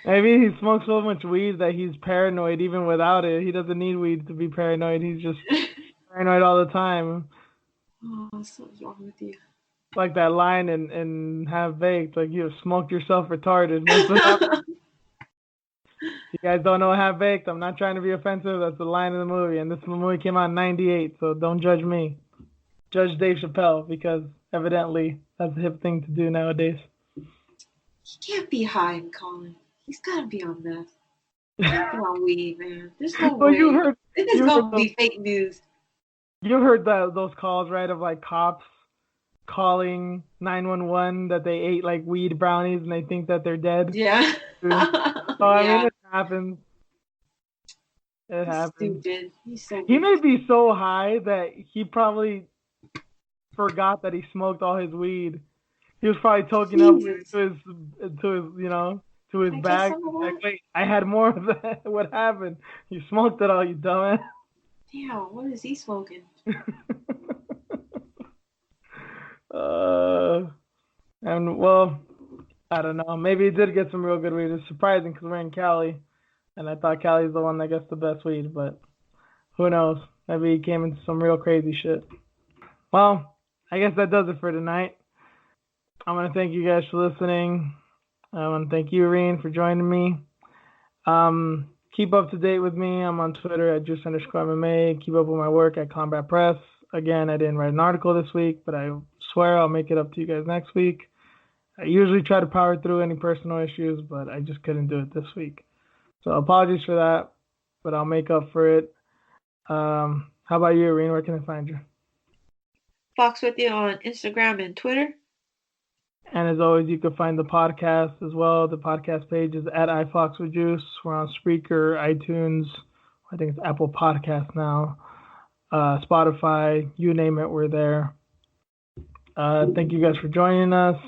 Maybe he smokes so much weed that he's paranoid even without it. He doesn't need weed to be paranoid. He's just paranoid all the time. Oh, something's wrong with you. Like that line in Half Baked, like you have smoked yourself retarded. You guys don't know Half Baked. I'm not trying to be offensive. That's the line in the movie, and this movie came out in '98, so don't judge me. Judge Dave Chappelle, because evidently that's a hip thing to do nowadays. He can't be high and calling. He's got to be on meth. He can't be on weed, man. There's no way. This is going to be fake news. You heard those calls, right, of like cops calling 911 that they ate like weed brownies and they think that they're dead? Yeah. I mean, it happens. It happens. Stupid. He may be so high that he probably forgot that he smoked all his weed. He was probably toking up to his bag. Like, wait, I had more of that. What happened? You smoked it all, you dumbass. Damn, what is he smoking? And well, I don't know. Maybe he did get some real good weed. It's surprising because we're in Cali, and I thought Cali's the one that gets the best weed, but who knows? Maybe he came into some real crazy shit. Well, I guess that does it for tonight. I want to thank you guys for listening. I want to thank you, Reen, for joining me. Keep up to date with me. I'm on Twitter at Juice_MMA. Keep up with my work at Combat Press. Again, I didn't write an article this week, but I swear I'll make it up to you guys next week. I usually try to power through any personal issues, but I just couldn't do it this week. So apologies for that, but I'll make up for it. How about you, Reen? Where can I find you? Fox with you on Instagram and Twitter. And as always, you can find the podcast as well. The podcast page is at iFoxWithJuice. We're on Spreaker, iTunes, I think it's Apple Podcasts now, Spotify, you name it, we're there. Thank you guys for joining us.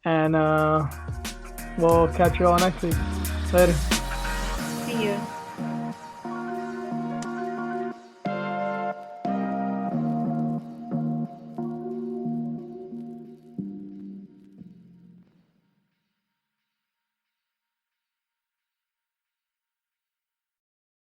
And we'll catch you all next week. Later. See ya.